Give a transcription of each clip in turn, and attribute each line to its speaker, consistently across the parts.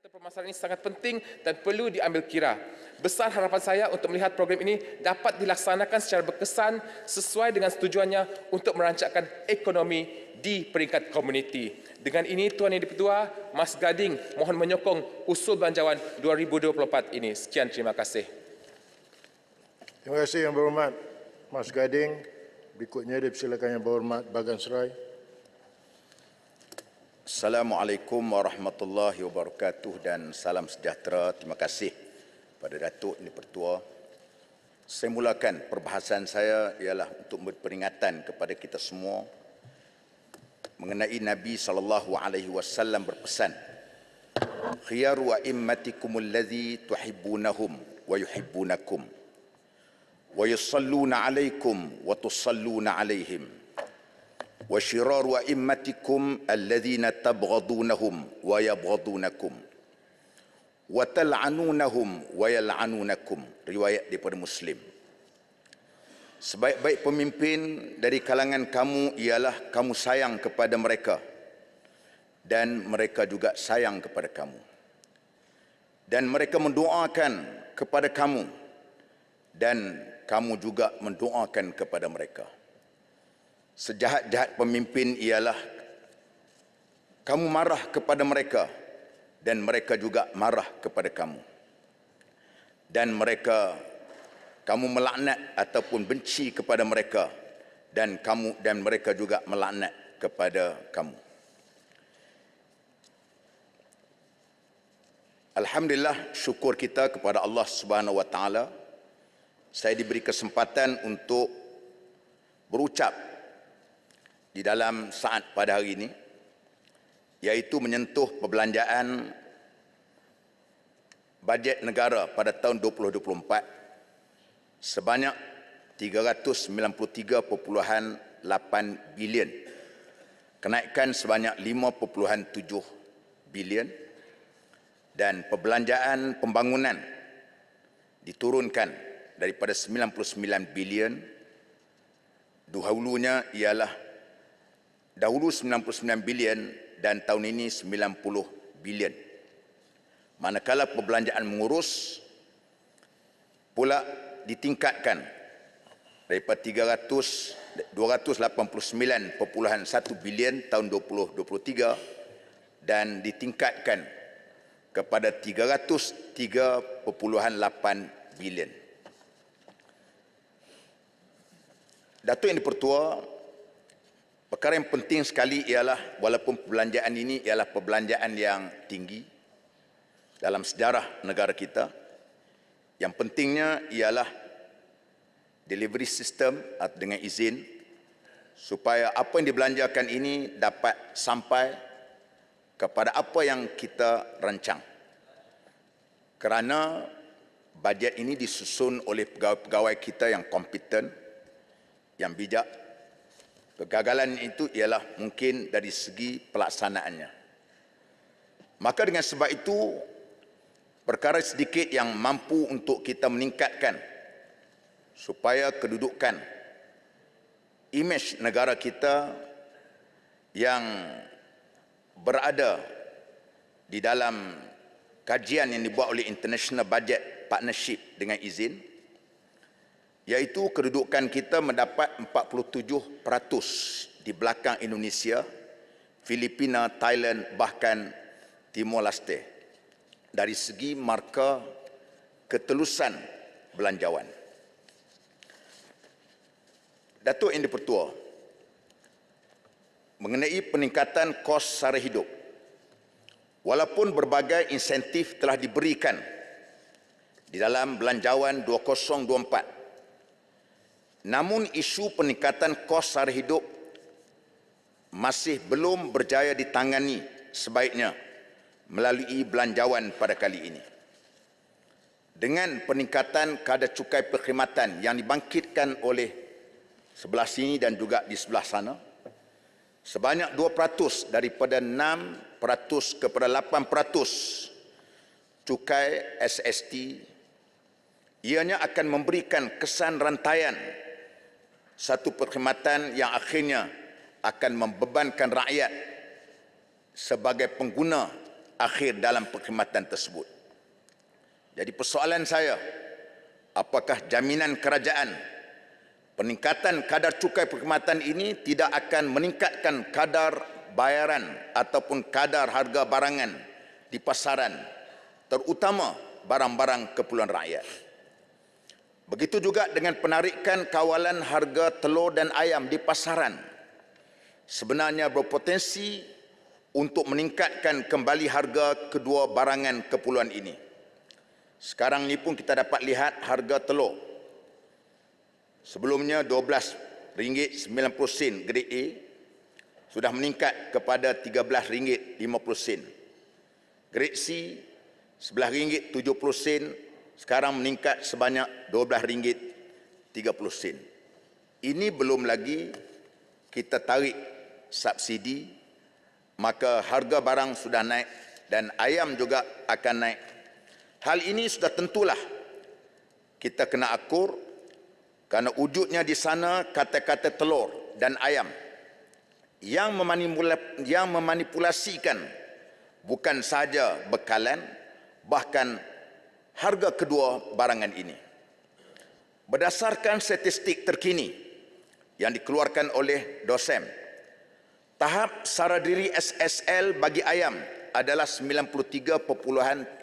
Speaker 1: Permasalahan ini sangat penting dan perlu diambil kira. Besar harapan saya untuk melihat program ini dapat dilaksanakan secara berkesan sesuai dengan setujuannya untuk merancangkan ekonomi di peringkat komuniti. Dengan ini, Tuan Yang di-Pertua, Mas Gading mohon menyokong usul belanjawan 2024 ini. Sekian, terima kasih.
Speaker 2: Terima kasih Yang Berhormat Mas Gading. Berikutnya dipersilakan Yang Berhormat Bagan Serai.
Speaker 3: Assalamualaikum warahmatullahi wabarakatuh dan salam sejahtera. Terima kasih pada Datuk Yang di-Pertua. Saya mulakan perbahasan saya ialah untuk berperingatan kepada kita semua mengenai Nabi SAW berpesan, khiyaru a'immatikum alladhi tuhibbunahum wa yuhibbunakum wa yusalluna alaikum wa tusalluna alaihim wa syiraru a'immatikum alladhina tabghadunahum wa yabghadunakum wa tal'anunahum wa yal'anunakum. Riwayat daripada Muslim. Sebaik-baik pemimpin dari kalangan kamu ialah kamu sayang kepada mereka dan mereka juga sayang kepada kamu. Dan mereka mendoakan kepada kamu dan kamu juga mendoakan kepada mereka. Sejahat-jahat pemimpin ialah kamu marah kepada mereka dan mereka juga marah kepada kamu. Dan kamu melaknat ataupun benci kepada mereka dan mereka juga melaknat kepada kamu. Alhamdulillah, syukur kita kepada Allah Subhanahu wa taala, saya diberi kesempatan untuk berucap di dalam saat pada hari ini, iaitu menyentuh perbelanjaan bajet negara pada tahun 2024 sebanyak 393.8 bilion, kenaikan sebanyak 5.7 bilion, dan perbelanjaan pembangunan diturunkan daripada 99 bilion. Dahulu 99 bilion dan tahun ini 90 bilion. Manakala perbelanjaan mengurus pula ditingkatkan daripada 289.1 bilion tahun 2023 dan ditingkatkan kepada 303.8 bilion. Datuk Yang di-Pertua, perkara yang penting sekali ialah walaupun perbelanjaan ini ialah perbelanjaan yang tinggi dalam sejarah negara kita, yang pentingnya ialah delivery system dengan izin supaya apa yang dibelanjakan ini dapat sampai kepada apa yang kita rancang. Kerana bajet ini disusun oleh pegawai-pegawai kita yang kompeten, yang bijak. Kegagalan itu ialah mungkin dari segi pelaksanaannya. Maka dengan sebab itu, perkara sedikit yang mampu untuk kita meningkatkan supaya kedudukan imej negara kita yang berada di dalam kajian yang dibuat oleh International Budget Partnership dengan izin, iaitu kedudukan kita mendapat 47% di belakang Indonesia, Filipina, Thailand, bahkan Timor Leste dari segi markah ketelusan belanjawan. Datuk Yang di-Pertua, mengenai peningkatan kos sara hidup, walaupun berbagai insentif telah diberikan di dalam belanjawan 2024, namun isu peningkatan kos sara hidup masih belum berjaya ditangani sebaiknya melalui belanjawan pada kali ini. Dengan peningkatan kadar cukai perkhidmatan yang dibangkitkan oleh sebelah sini dan juga di sebelah sana, sebanyak 2% daripada 6% kepada 8% cukai SST, ianya akan memberikan kesan rantaian satu perkhidmatan yang akhirnya akan membebankan rakyat sebagai pengguna akhir dalam perkhidmatan tersebut. Jadi persoalan saya, apakah jaminan kerajaan peningkatan kadar cukai perkhidmatan ini tidak akan meningkatkan kadar bayaran ataupun kadar harga barangan di pasaran, terutama barang-barang keperluan rakyat. Begitu juga dengan penarikan kawalan harga telur dan ayam di pasaran. Sebenarnya berpotensi untuk meningkatkan kembali harga kedua barangan keperluan ini. Sekarang ni pun kita dapat lihat harga telur. Sebelumnya RM12.90 grade A sudah meningkat kepada RM13.50. Grade C RM11.70 sekarang meningkat sebanyak RM12.30. Ini belum lagi kita tarik subsidi, maka harga barang sudah naik dan ayam juga akan naik. Hal ini sudah tentulah kita kena akur kerana wujudnya di sana kata-kata telur dan ayam yang memanipulasikan bukan sahaja bekalan, bahkan harga kedua barangan ini. Berdasarkan statistik terkini yang dikeluarkan oleh DOSEM, tahap sara diri SSL bagi ayam adalah 93.3%,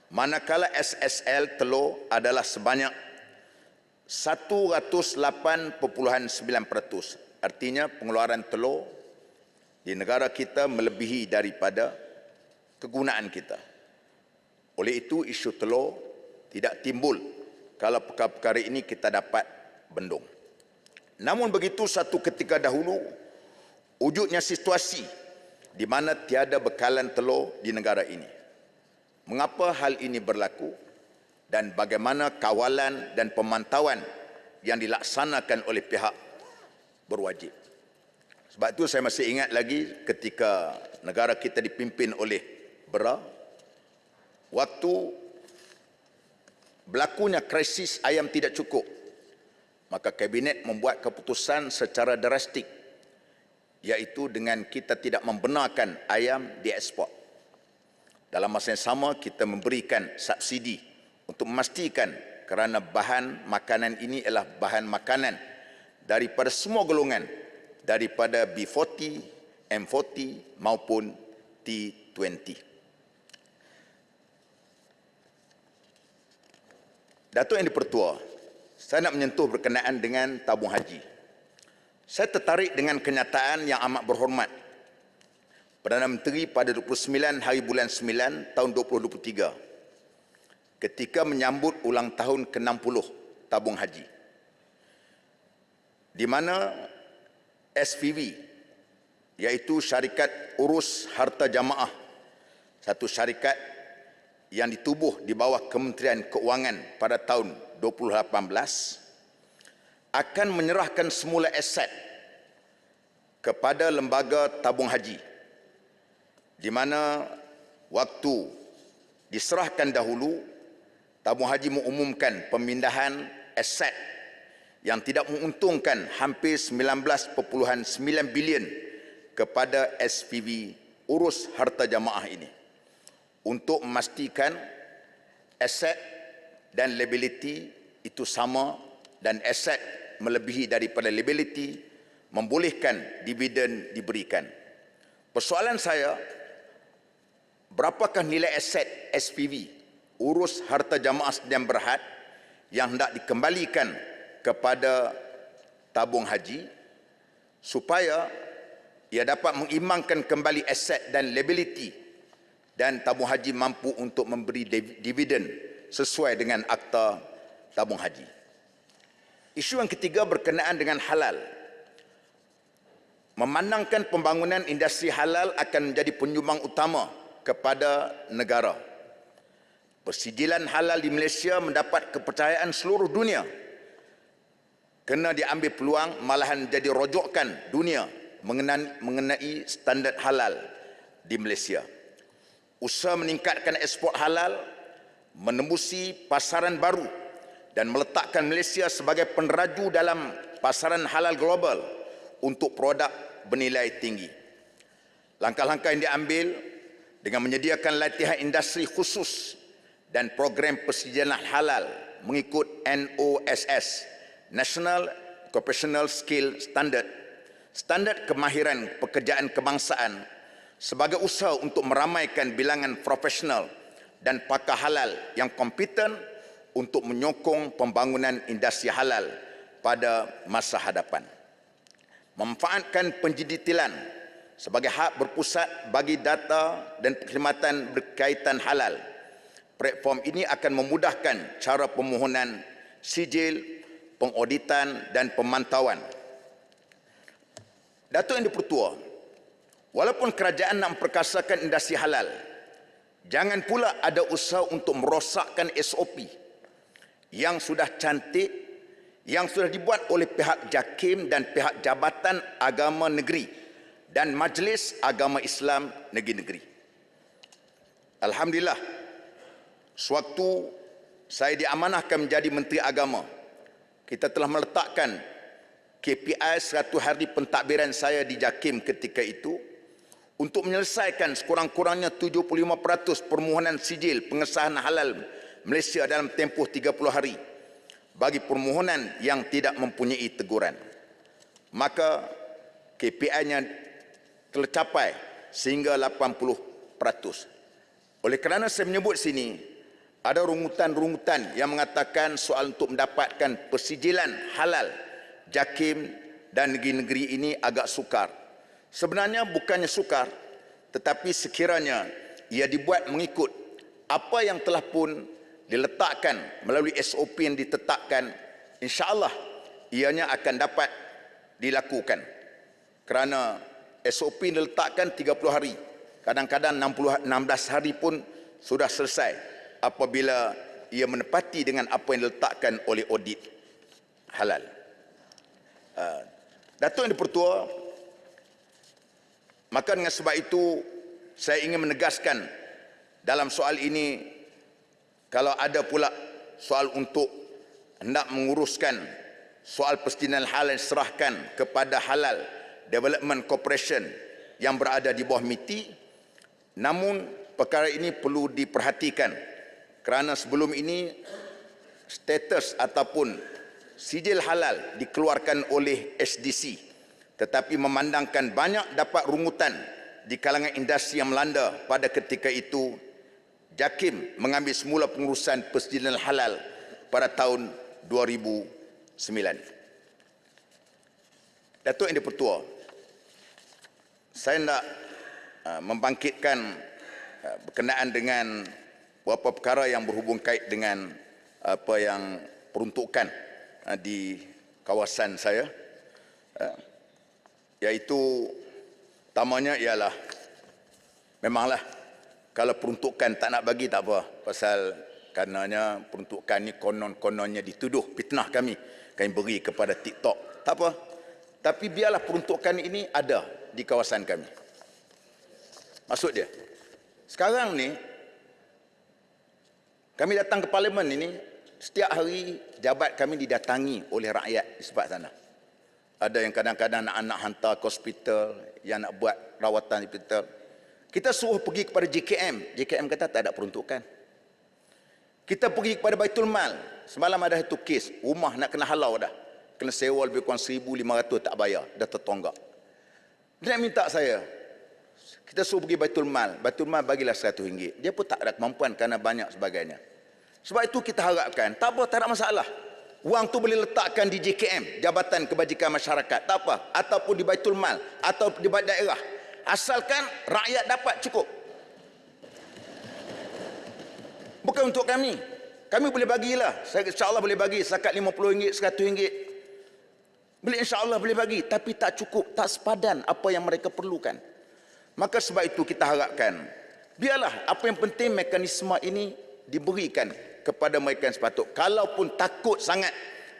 Speaker 3: manakala SSL telur adalah sebanyak 108.9%. Artinya pengeluaran telur di negara kita melebihi daripada kegunaan kita. Oleh itu, isu telur tidak timbul kalau perkara-perkara ini kita dapat bendung. Namun begitu, satu ketika dahulu wujudnya situasi di mana tiada bekalan telur di negara ini. Mengapa hal ini berlaku dan bagaimana kawalan dan pemantauan yang dilaksanakan oleh pihak berwajib. Sebab itu saya masih ingat lagi ketika negara kita dipimpin oleh BERA, waktu berlakunya krisis ayam tidak cukup, maka kabinet membuat keputusan secara drastik, iaitu dengan kita tidak membenarkan ayam diekspor. Dalam masa yang sama, kita memberikan subsidi untuk memastikan kerana bahan makanan ini adalah bahan makanan daripada semua golongan, daripada B40, M40 maupun T20. Datuk Yang di-Pertua, saya nak menyentuh berkenaan dengan tabung haji. Saya tertarik dengan kenyataan yang amat berhormat Perdana Menteri pada 29 hari bulan 9 tahun 2023 ketika menyambut ulang tahun ke-60 tabung haji, di mana SPV, iaitu Syarikat Urus Harta Jamaah, satu syarikat yang ditubuh di bawah Kementerian Keuangan pada tahun 2018, akan menyerahkan semula aset kepada lembaga tabung haji, di mana waktu diserahkan dahulu, tabung haji mengumumkan pemindahan aset yang tidak menguntungkan hampir 19.9 bilion kepada SPV Urus Harta Jamaah ini untuk memastikan aset dan liability itu sama dan aset melebihi daripada liability, membolehkan dividen diberikan. Persoalan saya, berapakah nilai aset SPV Urus Harta Jamaah Sdn Bhd yang hendak dikembalikan kepada tabung haji supaya ia dapat mengimbangkan kembali aset dan liability dan tabung haji mampu untuk memberi dividen sesuai dengan akta tabung haji. Isu yang ketiga berkenaan dengan halal. Memandangkan pembangunan industri halal akan menjadi penyumbang utama kepada negara. Persijilan halal di Malaysia mendapat kepercayaan seluruh dunia kena diambil peluang malahan jadi rojokan dunia mengenai standard halal di Malaysia. Usaha meningkatkan ekspor halal, menembusi pasaran baru dan meletakkan Malaysia sebagai peneraju dalam pasaran halal global untuk produk bernilai tinggi. Langkah-langkah yang diambil dengan menyediakan latihan industri khusus dan program persediaan halal mengikut NOSS, National Occupational Skill Standard, standard kemahiran pekerjaan kebangsaan sebagai usaha untuk meramaikan bilangan profesional dan pakar halal yang kompeten untuk menyokong pembangunan industri halal pada masa hadapan. Memanfaatkan penjiditilan sebagai hak berpusat bagi data dan perkhidmatan berkaitan halal. Platform ini akan memudahkan cara permohonan sijil, pengauditan dan pemantauan. Datuk Yang di-Pertua, walaupun kerajaan nak memperkasakan industri halal, jangan pula ada usaha untuk merosakkan SOP yang sudah cantik, yang sudah dibuat oleh pihak JAKIM dan pihak Jabatan Agama Negeri dan Majlis Agama Islam Negeri-Negeri. Alhamdulillah, sewaktu saya diamanahkan menjadi Menteri Agama, kita telah meletakkan KPI 100 hari pentadbiran saya di JAKIM ketika itu untuk menyelesaikan sekurang-kurangnya 75% permohonan sijil pengesahan halal Malaysia dalam tempoh 30 hari bagi permohonan yang tidak mempunyai teguran. Maka KPI-nya telah capai sehingga 80%. Oleh kerana saya menyebut sini, ada rungutan-rungutan yang mengatakan soal untuk mendapatkan persijilan halal JAKIM dan negeri-negeri ini agak sukar. Sebenarnya bukannya sukar, tetapi sekiranya ia dibuat mengikut apa yang telah pun diletakkan melalui SOP yang ditetapkan, insya-Allah ianya akan dapat dilakukan. Kerana SOP diletakkan 30 hari, kadang-kadang 16 hari pun sudah selesai apabila ia menepati dengan apa yang diletakkan oleh audit halal. Datuk Yang di-Pertua, maka dengan sebab itu saya ingin menegaskan dalam soal ini, kalau ada pula soal untuk hendak menguruskan soal persediaan halal serahkan kepada Halal Development Corporation yang berada di bawah MITI, namun perkara ini perlu diperhatikan kerana sebelum ini status ataupun sijil halal dikeluarkan oleh SDC, tetapi memandangkan banyak dapat rungutan di kalangan industri yang melanda pada ketika itu, JAKIM mengambil semula pengurusan persediaan halal pada tahun 2009. Datuk Yang di-Pertua, saya hendak membangkitkan berkenaan dengan beberapa perkara yang berhubung kait dengan apa yang peruntukan di kawasan saya, iaitu utamanya ialah memanglah kalau peruntukan tak nak bagi tak apa, pasal karenanya peruntukan ni konon-kononnya dituduh fitnah kami beri kepada TikTok, tak apa, tapi biarlah peruntukan ini ada di kawasan kami. Maksud dia, sekarang ni kami datang ke parlimen ini, setiap hari jabat kami didatangi oleh rakyat di sebelah sana. Ada yang kadang-kadang anak-anak hantar ke hospital, yang nak buat rawatan di hospital. Kita suruh pergi kepada JKM. JKM kata tak ada peruntukan. Kita pergi kepada Baitul Mal. Semalam ada satu kes, rumah nak kena halau dah. Kena sewa lebih kurang 1,500 tak bayar, dah tertonggak. Dia nak minta saya, kita suruh pergi Baitul Mal. Baitul Mal bagilah RM100. Dia pun tak ada kemampuan kerana banyak sebagainya. Sebab itu kita harapkan, tak apa, tak ada masalah. Wang tu boleh letakkan di JKM, Jabatan Kebajikan Masyarakat, tak apa, ataupun di Baitul Mal, atau di daerah. Asalkan rakyat dapat cukup. Bukan untuk kami. Kami boleh bagilah. Saya insya-Allah boleh bagi setakat RM50, RM100. Boleh insya-Allah boleh bagi, tapi tak cukup, tak sepadan apa yang mereka perlukan. Maka sebab itu kita harapkan, biarlah apa yang penting mekanisme ini diberikan kepada mereka yang sepatut. Kalaupun takut sangat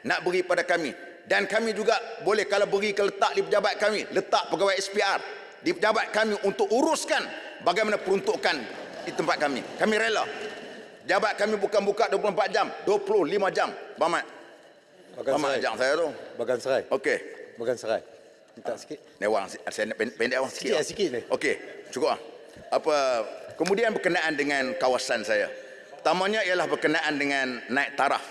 Speaker 3: nak beri pada kami, dan kami juga boleh kalau beri ke letak di pejabat kami, letak pegawai SPR di pejabat kami untuk uruskan bagaimana peruntukan di tempat kami. Kami rela. Jabat kami bukan buka 24 jam, 25 jam. Bamat. Bamat ajak saya tu.
Speaker 4: Bagan Serai.
Speaker 3: Okey.
Speaker 4: Bagan Serai. Minta sikit.
Speaker 3: Newang, saya nak pendek awang sikit.
Speaker 4: Sikit ni.
Speaker 3: Okey, cukup. Kemudian berkenaan dengan kawasan saya. Pertamanya ialah berkenaan dengan naik taraf.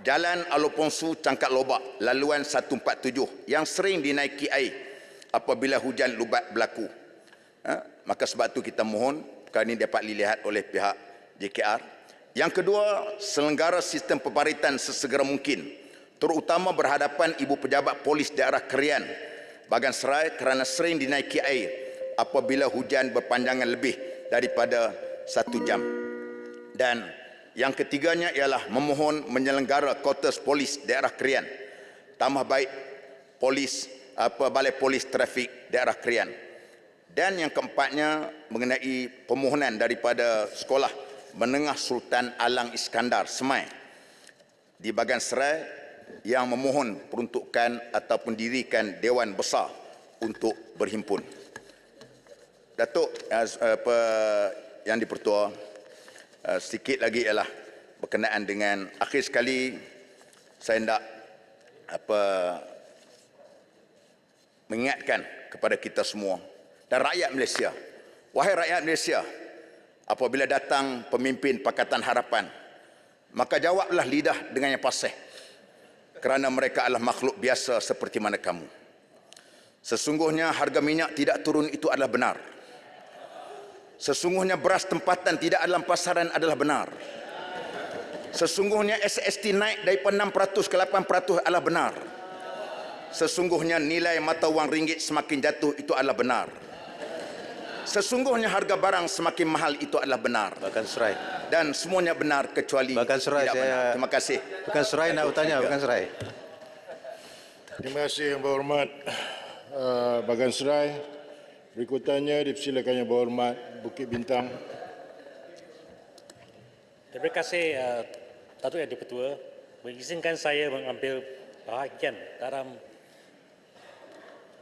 Speaker 3: Jalan Alopongsu Cangkat Lobak, laluan 147 yang sering dinaiki air apabila hujan lubat berlaku. Maka sebab tu kita mohon perkara ini dapat dilihat oleh pihak JKR. Yang kedua, selenggara sistem pembaritan sesegera mungkin, terutama berhadapan ibu pejabat polis daerah Krian, Bagan Serai kerana sering dinaiki air apabila hujan berpanjangan lebih daripada 1 jam. Dan yang ketiganya ialah memohon menyelenggara kuartus polis daerah Krian, tambah baik polis Balai Polis Trafik daerah Krian. Dan yang keempatnya mengenai permohonan daripada Sekolah Menengah Sultan Alang Iskandar Semai di Bagan Serai yang memohon peruntukan ataupun dirikan Dewan Besar untuk berhimpun. Datuk Yang di-Pertua, sedikit lagi ialah berkenaan dengan akhir sekali saya hendak mengingatkan kepada kita semua dan rakyat Malaysia. Wahai rakyat Malaysia, apabila datang pemimpin Pakatan Harapan, maka jawablah lidah dengan yang fasih, kerana mereka adalah makhluk biasa seperti mana kamu. Sesungguhnya harga minyak tidak turun itu adalah benar. Sesungguhnya beras tempatan tidak dalam pasaran adalah benar. Sesungguhnya SST naik daripada 6% ke 8% adalah benar. Sesungguhnya nilai mata wang ringgit semakin jatuh itu adalah benar. Sesungguhnya harga barang semakin mahal itu adalah benar.
Speaker 4: Bagan Serai.
Speaker 3: Dan semuanya benar kecuali
Speaker 4: Bagan Serai,
Speaker 3: tidak benar. Terima kasih.
Speaker 4: Bagan Serai nak bertanya, Bagan Serai.
Speaker 2: Terima kasih Yang Berhormat Bagan Serai. Berikutannya dipersilakan Yang Berhormat Bukit Bintang.
Speaker 5: Terima kasih Datuk Yang di-Pertua mengizinkan saya mengambil bahagian dalam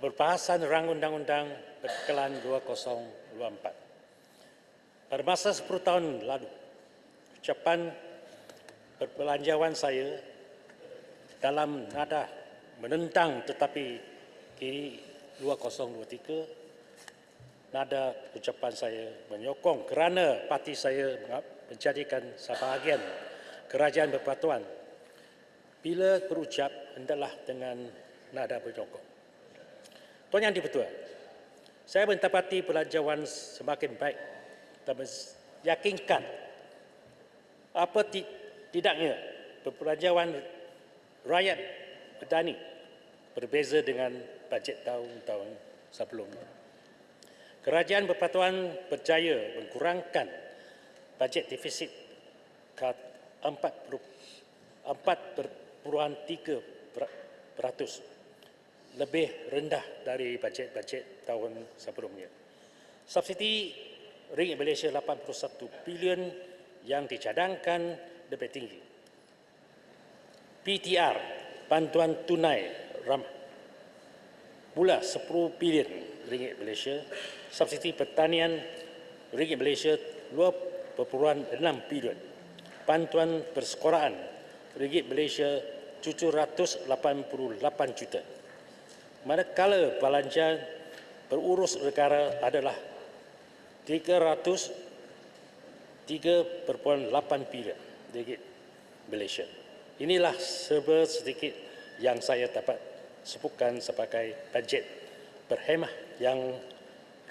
Speaker 5: berbahasan rang undang-undang Perkelan 2024. Pada masa 10 tahun lalu, ucapan perbelanjawan saya dalam nada menentang tetapi kini 2023, nada ucapan saya menyokong kerana parti saya menjadikan sebahagian kerajaan berpatuan. Bila berucap, hendaklah dengan nada menyokong. Tuan Yang di-Pertua, saya mendapati belanjawan semakin baik dan meyakinkan apa tidaknya perbelanjawan rakyat petani berbeza dengan bajet tahun-tahun sebelumnya. Kerajaan Berpatuan berjaya mengkurangkan bajet defisit ke 4.3%, lebih rendah dari bajet-bajet tahun sebelumnya. Subsidi ringgit Malaysia 81 bilion yang dicadangkan lebih tinggi. PTR, bantuan tunai ramah, pula 10 bilion ringgit Malaysia. Subsidi pertanian ringgit Malaysia 2.6 bilion. Bantuan persekolahan ringgit Malaysia 788 juta. Manakala belanja berurus negara adalah 303.8 bilion ringgit Malaysia. Inilah serba sedikit yang saya dapat sebutkan sebagai bajet berhemah yang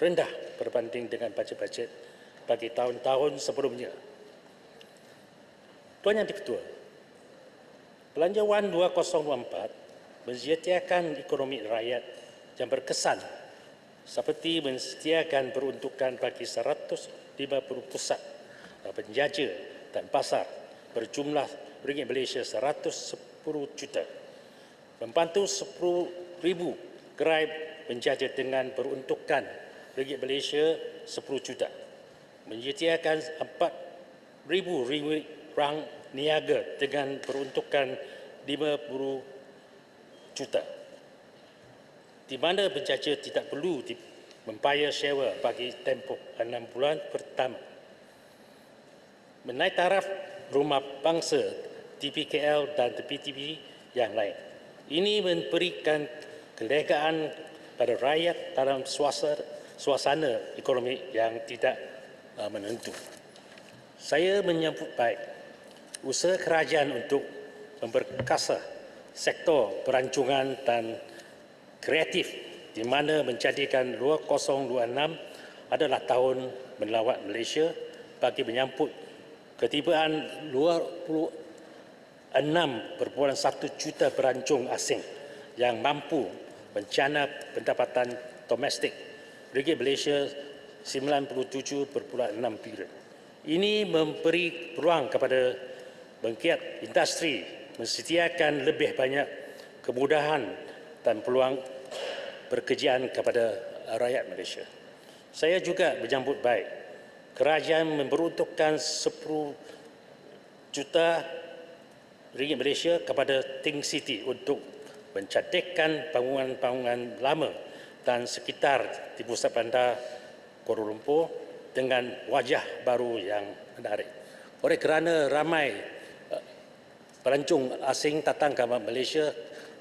Speaker 5: rendah berbanding dengan bajet-bajet bagi tahun-tahun sebelumnya. Tuan Yang di-Pertua, Belanjawan 2024 menyediakan ekonomi rakyat yang berkesan seperti menyediakan peruntukan bagi 150 pusat penjaja dan pasar berjumlah ringgit Malaysia 110 juta, membantu 10,000 gerai penjaja dengan peruntukan ringgit Malaysia 10 juta, menyediakan 4,000 ringgit rang niaga dengan peruntukan 50 juta, di mana penjaja tidak perlu membayar sewa bagi tempoh 6 bulan pertama. Menaik taraf rumah bangsa TPKL dan PTB yang lain. Ini memberikan kelegaan pada rakyat dalam suasana ekonomi yang tidak menentu. Saya menyambut baik usaha kerajaan untuk memperkasa sektor perancangan dan kreatif di mana menjadikan 2026 adalah tahun melawat Malaysia bagi menyambut ketibaan 26.1 juta perancang asing yang mampu mencana pendapatan domestik ringgit Malaysia 97.6 bilion. Ini memberi peluang kepada bangkit industri mensediakan lebih banyak kemudahan dan peluang pekerjaan kepada rakyat Malaysia. Saya juga menyambut baik kerajaan memperuntukkan 10 juta ringgit Malaysia kepada Think City untuk mencantikkan bangunan-bangunan lama dan sekitar di pusat bandar Kuala Lumpur dengan wajah baru yang menarik. Oleh kerana ramai pelancong asing datang ke Malaysia,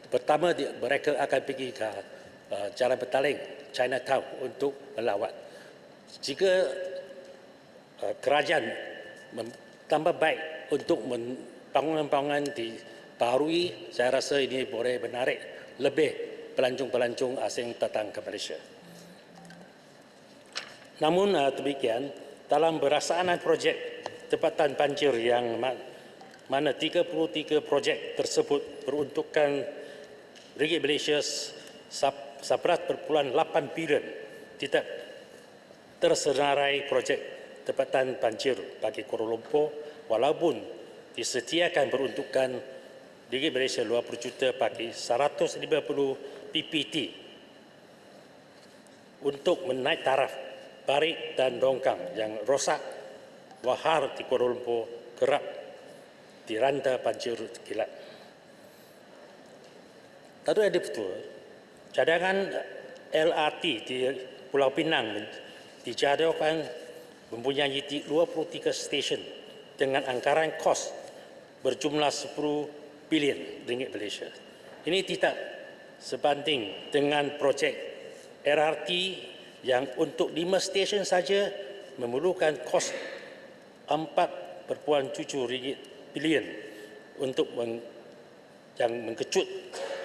Speaker 5: pertama mereka akan pergi ke Jalan Petaling, Chinatown untuk melawat. Jika kerajaan tambah baik untuk bangunan-bangunan dibaharui, saya rasa ini boleh menarik lebih pelancong-pelancong asing datang ke Malaysia. Namun demikian, dalam pelaksanaan projek tempatan banjir yang mana 33 projek tersebut peruntukan ringgit Malaysia 11.8 bilion tidak tersenarai projek tempatan banjir bagi Kuala Lumpur walaupun disediakan peruntukan ringgit Malaysia 20 juta bagi 150 PPT untuk menaik taraf Barik dan Dongkang yang rosak wahar di Kuala Lumpur kerap diranda banjir kilat. Tadu ada betul, cadangan LRT di Pulau Pinang dijadwalkan mempunyai 23 stesen dengan anggaran kos berjumlah 10 bilion ringgit Malaysia. Ini tidak sebanding dengan projek LRT yang untuk 5 stesen saja memerlukan kos 4.7 ringgit bilion untuk yang mengejut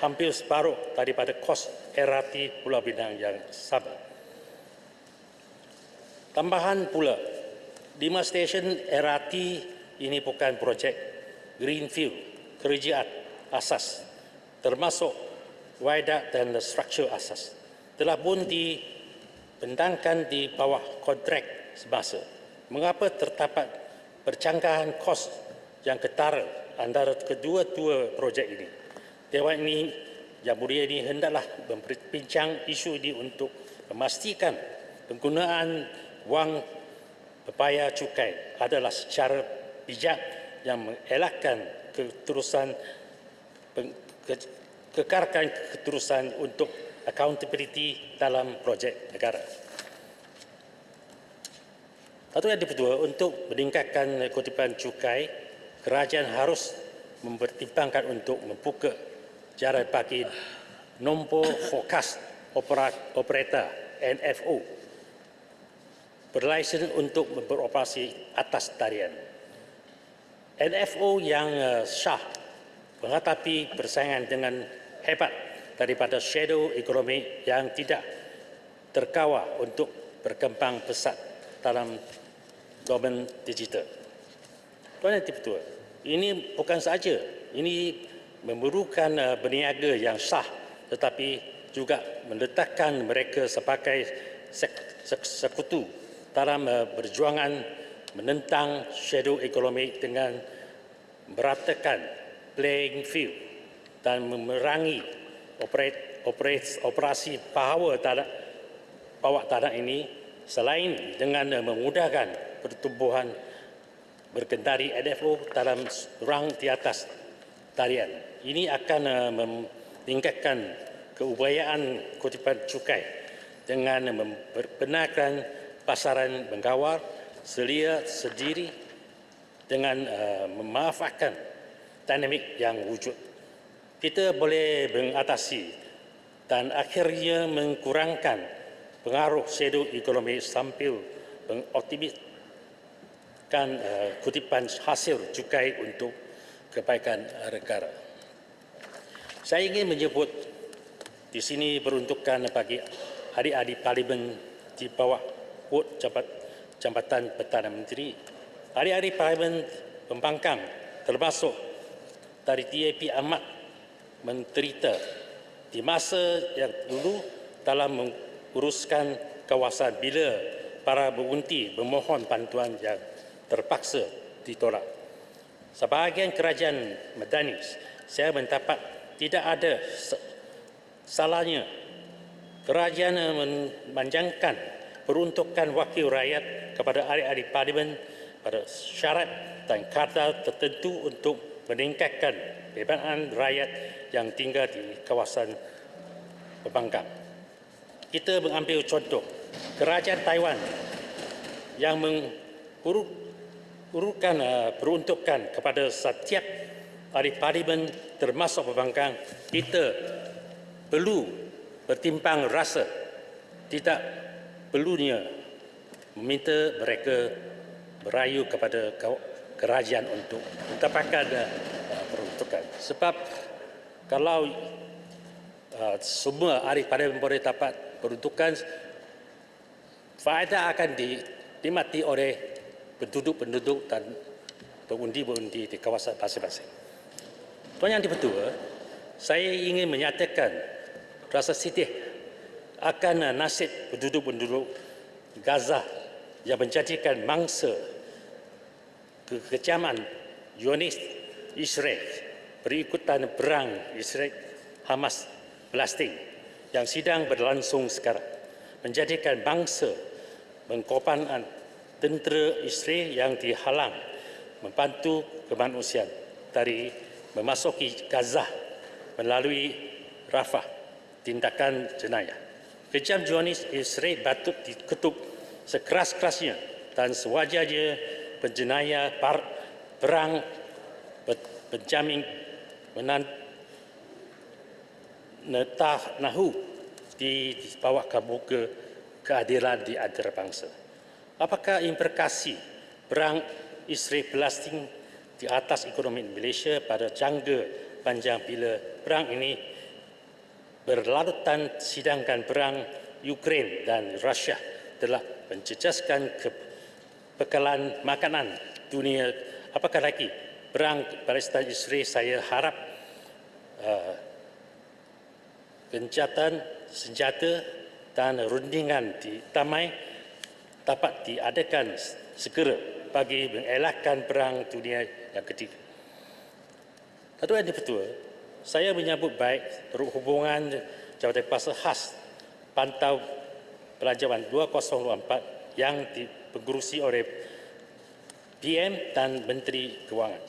Speaker 5: hampir separuh daripada kos LRT Pulau Pinang yang sama. Tambahan pula, 5 stesen LRT ini bukan projek greenfield, kerjaan asas, termasuk viaduct dan struktur asas. Telah pun dibentangkan di bawah kontrak semasa. Mengapa terdapat percanggahan kos yang ketara antara kedua-dua projek ini? Dewan ini, Yang Mulia ini hendaklah memperbincang isu ini untuk memastikan penggunaan wang berbayar cukai adalah secara bijak yang mengelakkan kekarkan keterusan untuk accountability dalam projek negara. Satu yang kedua, untuk meningkatkan kutipan cukai, kerajaan harus mempertimbangkan untuk membuka jalan bagi nombor forecast operator NFO berlaisensi untuk beroperasi atas tarian. NFO yang sah menghadapi persaingan dengan hebat daripada shadow ekonomi yang tidak terkawal untuk berkembang pesat dalam domen digital. Tuan Yang Dipertua, ini bukan sahaja, ini memerlukan berniaga yang sah tetapi juga meletakkan mereka sebagai sekutu dalam perjuangan menentang shadow ekonomi dengan meratakan playing field dan memerangi operasi bawah tanah ini selain dengan memudahkan pertumbuhan berkendari NFO dalam rang di atas talian. Ini akan meningkatkan keupayaan kutipan cukai dengan membenarkan pasaran menggawar selia sendiri dengan memanfaatkan dinamik yang wujud. Kita boleh mengatasi dan akhirnya mengurangkan pengaruh shadow ekonomi sambil mengoptimiskan kutipan hasil cukai untuk kebaikan negara. Saya ingin menyebut di sini peruntukan bagi adik-adik parlimen di bawah kod Jabatan Perdana Menteri. Adik-adik parlimen pembangkang termasuk dari DAP amat menderita di masa yang dulu dalam menguruskan kawasan bila para pengundi memohon bantuan yang terpaksa ditolak. Sebahagian kerajaan Madani, saya mendapat tidak ada salahnya kerajaan memanjangkan peruntukan wakil rakyat kepada adik-adik parlimen pada syarat dan kadar tertentu untuk meningkatkan kebebasan rakyat yang tinggal di kawasan pembangkang. Kita mengambil contoh kerajaan Taiwan yang urutkan peruntukan kepada setiap ahli parlimen termasuk pembangkang. Kita perlu bertimbang rasa, tidak perlunya meminta mereka merayu kepada kerajaan untuk mendapatkan peruntukan. Sebab kalau semua ahli parlimen boleh dapat peruntukan, faedah akan dinikmati oleh penduduk-penduduk dan pengundi-pengundi di kawasan masing-masing. Tuan Yang Dipertua, saya ingin menyatakan rasa sedih akan nasib penduduk-penduduk Gaza yang menjadikan mangsa kekejaman Zionis Israel berikutan perang Israel Hamas Palestin yang sedang berlangsung sekarang, menjadikan bangsa mengkorbankan tentera Israel yang dihalang membantu kemanusiaan dari memasuki Gaza melalui Rafah, tindakan jenayah. Kejam Zionis Israel patut diketuk sekeras-kerasnya dan sewajarnya penjenayah perang penjamin menetahu di bawah muka keadilan di antara bangsa. Apakah implikasi perang Israel Palestin di atas ekonomi Malaysia pada jangka panjang bila perang ini berlarutan, sedangkan perang Ukraine dan Rusia telah menjejaskan kebekalan makanan dunia? Apakah lagi perang Palestin Israel? Saya harap gencatan senjata dan rundingan damai dapat diadakan segera bagi mengelakkan perang dunia yang ketiga. Tuan Yang Dipertua, saya menyambut baik hubungan Jabatan Kuasa Khas Pantau Belanjawan 2024 yang dipengurusi oleh PM dan Menteri Kewangan.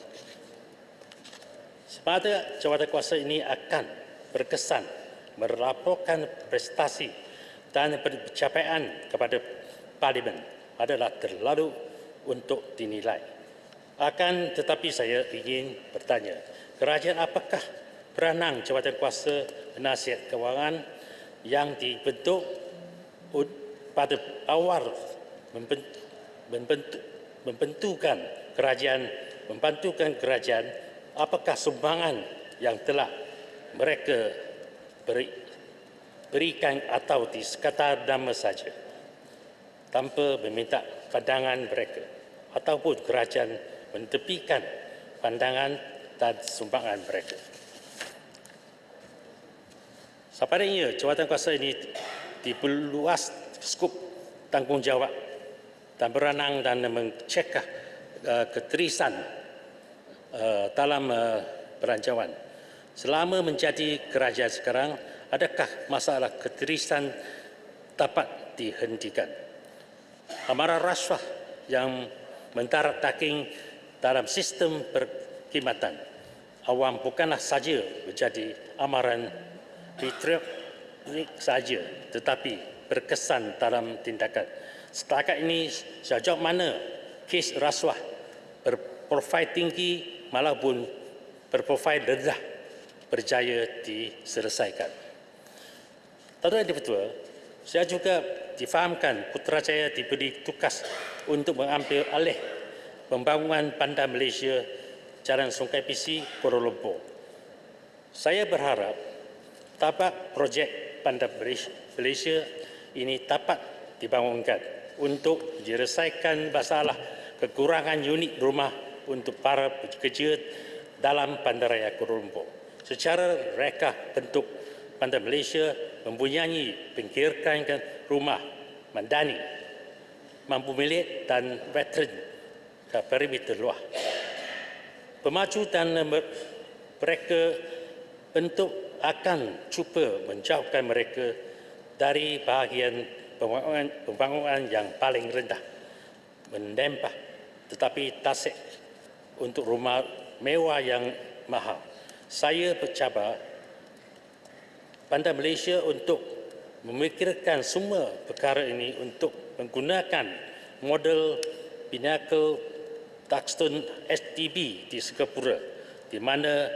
Speaker 5: Semata jawatan kuasa ini akan berkesan melaporkan prestasi dan pencapaian kepada Parlimen adalah terlalu untuk dinilai. Akan tetapi saya ingin bertanya, kerajaan apakah peranan jawatan kuasa penasihat kewangan yang dibentuk pada awal membantukan kerajaan, apakah sumbangan yang telah mereka berikan atau di sekadar nama saja tanpa meminta pandangan mereka, ataupun kerajaan mentepikan pandangan dan sumbangan mereka. Sebaliknya, jawatan kuasa ini diperluas skop tanggungjawab dan beranang dan mencegah keterisan dalam belanjawan. Selama menjadi kerajaan sekarang, adakah masalah keterisan dapat dihentikan? Amarah rasuah yang mendarat daging dalam sistem perkhidmatan awam bukanlah saja menjadi amaran patriotik saja, tetapi berkesan dalam tindakan. Setakat ini, sejauh mana kes rasuah berprofil tinggi maupun berprofil rendah berjaya diselesaikan. Tuan Yang Dipertua, saya juga difahamkan Putrajaya diberi tugas untuk mengambil alih pembangunan Bandar Malaysia Jalan Sungai Pisi, Kuala Lumpur. Saya berharap tapak projek Bandar Malaysia ini dapat dibangunkan untuk menyelesaikan masalah kekurangan unit rumah untuk para pekerja dalam Bandaraya Kuala Lumpur. Secara reka bentuk Bandar Malaysia mempunyai pengkirkan rumah mandani, mampu milik dan veteran ke perimeter luar. Pemaju dan mereka bentuk akan cuba menjauhkan mereka dari bahagian pembangunan yang paling rendah, menempah tetapi tasik untuk rumah mewah yang mahal. Saya bercabar Bandar Malaysia untuk memikirkan semua perkara ini untuk menggunakan model Pinnacle Duxton STB di Singapura, di mana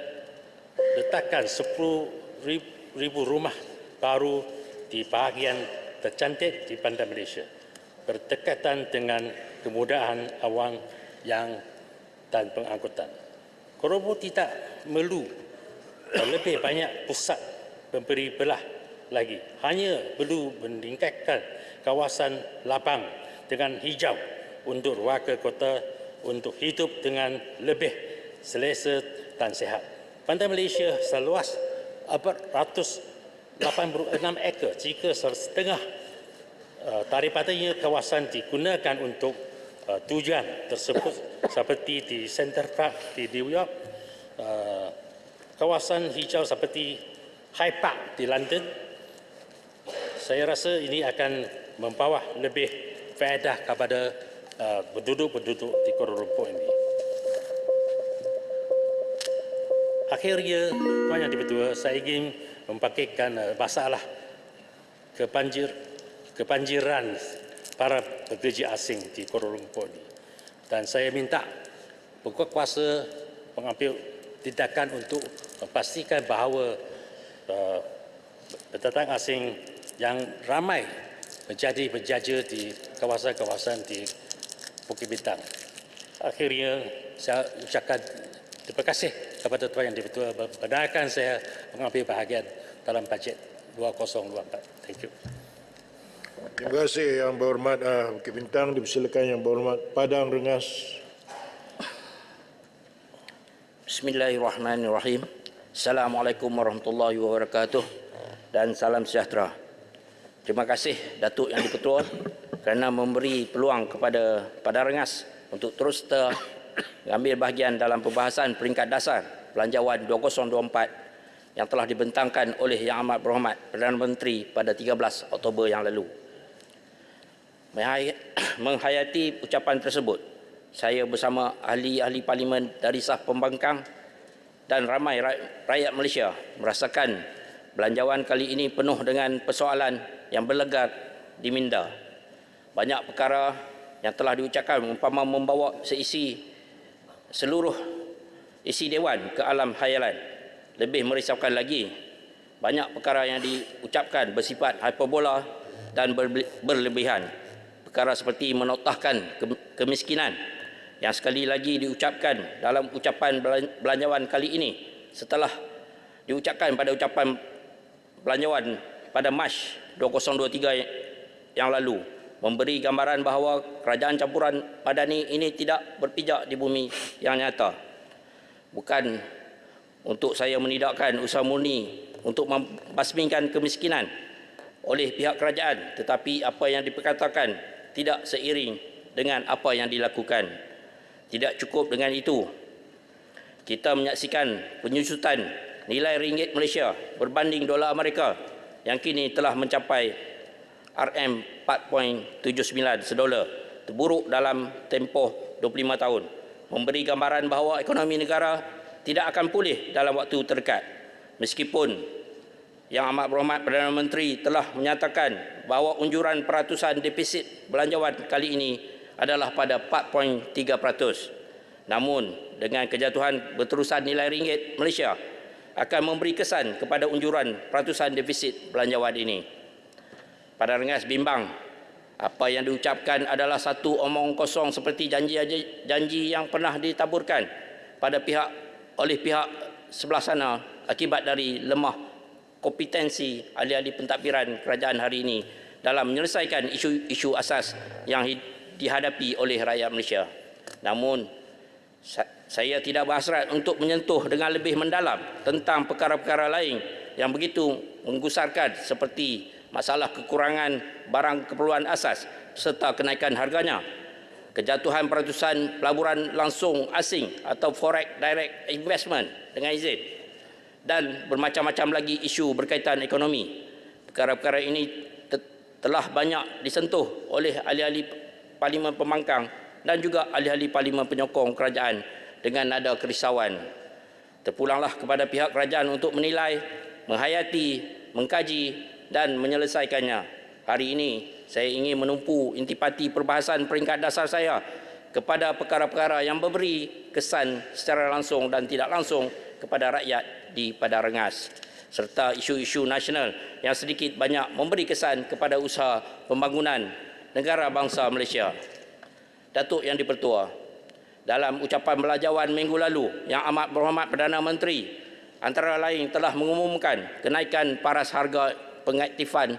Speaker 5: letakkan 10,000 rumah baru di bahagian tercantik di Bandar Malaysia, berdekatan dengan kemudahan awang dan pengangkutan. Kuala Lumpur tidak perlu lebih banyak pusat pemberi belah lagi, hanya perlu meningkatkan kawasan lapang dengan hijau untuk warga kota untuk hidup dengan lebih selesa dan sihat. Bandar Malaysia seluas 486 ekar, jika setengah daripadanya kawasan digunakan untuk tujuan tersebut seperti di Center Park di New York, kawasan hijau seperti Hyde Park di London. Saya rasa ini akan membawa lebih faedah kepada penduduk-penduduk di Kuala Lumpur ini. Akhirnya, Tuan Yang Dipertua, saya ingin membangkitkan masalah kebanjiran para pekerja asing di Kuala Lumpur ini. Dan saya minta pokok kuasa mengambil tindakan untuk memastikan bahawa pendatang asing yang ramai menjadi penjaja di kawasan-kawasan di Bukit Bintang. Akhirnya, saya ucapkan terima kasih kepada Tuan Yang Dipertua membenarkan saya mengambil bahagian dalam bajet 2024. Thank you.
Speaker 2: Terima kasih Yang Berhormat Bukit Bintang. Dipersilakan Yang Berhormat Padang Rengas.
Speaker 6: Bismillahirrahmanirrahim. Assalamualaikum warahmatullahi wabarakatuh dan salam sejahtera. Terima kasih Datuk Yang Dipertua kerana memberi peluang kepada Padang Rengas untuk terus mengambil bahagian dalam pembahasan peringkat dasar Belanjawan 2024 yang telah dibentangkan oleh Yang Amat Berhormat Perdana Menteri pada 13 Oktober yang lalu. Menghayati ucapan tersebut, saya bersama ahli-ahli parlimen dari sah pembangkang dan ramai rakyat Malaysia merasakan belanjawan kali ini penuh dengan persoalan yang berlegar di minda. Banyak perkara yang telah diucapkan umpama membawa seluruh isi dewan ke alam khayalan. Lebih merisaukan lagi, banyak perkara yang diucapkan bersifat hiperbola dan berlebihan. Perkara seperti menotahkan kemiskinan yang sekali lagi diucapkan dalam ucapan belanjawan kali ini setelah diucapkan pada ucapan belanjawan pada Mac 2023 yang lalu, memberi gambaran bahawa kerajaan campuran madani ini tidak berpijak di bumi yang nyata. Bukan untuk saya menidakkan usaha murni untuk membasmikan kemiskinan oleh pihak kerajaan, tetapi apa yang diperkatakan tidak seiring dengan apa yang dilakukan. Tidak cukup dengan itu, kita menyaksikan penyusutan nilai ringgit Malaysia berbanding dolar Amerika yang kini telah mencapai RM4.79 sedolar, terburuk dalam tempoh 25 tahun, memberi gambaran bahawa ekonomi negara tidak akan pulih dalam waktu terdekat. Meskipun Yang Amat Berhormat Perdana Menteri telah menyatakan bahawa unjuran peratusan defisit belanjawan kali ini adalah pada 4.3%. Namun, dengan kejatuhan berterusan nilai ringgit Malaysia akan memberi kesan kepada unjuran peratusan defisit belanjawan ini. Pada Rengas bimbang, apa yang diucapkan adalah satu omong kosong seperti janji yang pernah ditaburkan oleh pihak sebelah sana akibat dari lemah kompetensi ahli-ahli pentadbiran kerajaan hari ini dalam menyelesaikan isu-isu asas yang dihadapi oleh rakyat Malaysia. Namun, saya tidak berhasrat untuk menyentuh dengan lebih mendalam tentang perkara-perkara lain yang begitu menggusarkan seperti masalah kekurangan barang keperluan asas serta kenaikan harganya, kejatuhan peratusan pelaburan langsung asing atau forex direct investment dengan izin, dan bermacam-macam lagi isu berkaitan ekonomi. Perkara-perkara ini telah banyak disentuh oleh ahli-ahli Parlimen Pembangkang dan juga ahli-ahli Parlimen penyokong kerajaan dengan nada kerisauan. Terpulanglah kepada pihak kerajaan untuk menilai, menghayati, mengkaji dan menyelesaikannya. Hari ini saya ingin menumpu intipati perbahasan peringkat dasar saya kepada perkara-perkara yang memberi kesan secara langsung dan tidak langsung kepada rakyat di Padang Rengas, serta isu-isu nasional yang sedikit banyak memberi kesan kepada usaha pembangunan negara bangsa Malaysia. Datuk Yang di-Pertua, dalam ucapan belanjawan minggu lalu yang amat berhormat Perdana Menteri antara lain telah mengumumkan kenaikan paras harga pengaktifan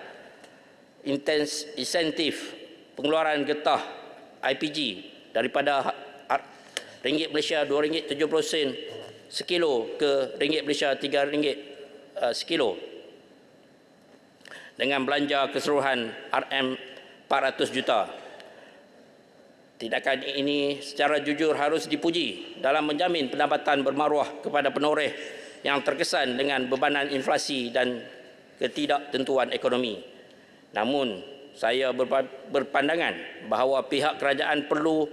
Speaker 6: insentif pengeluaran getah IPG daripada ringgit Malaysia RM2.70 sekilo ke ringgit Malaysia RM3 sekilo dengan belanja keseluruhan RM400 juta. Tindakan ini secara jujur harus dipuji dalam menjamin pendapatan bermaruah kepada penoreh yang terkesan dengan bebanan inflasi dan ketidaktentuan ekonomi. Namun, saya berpandangan bahawa pihak kerajaan perlu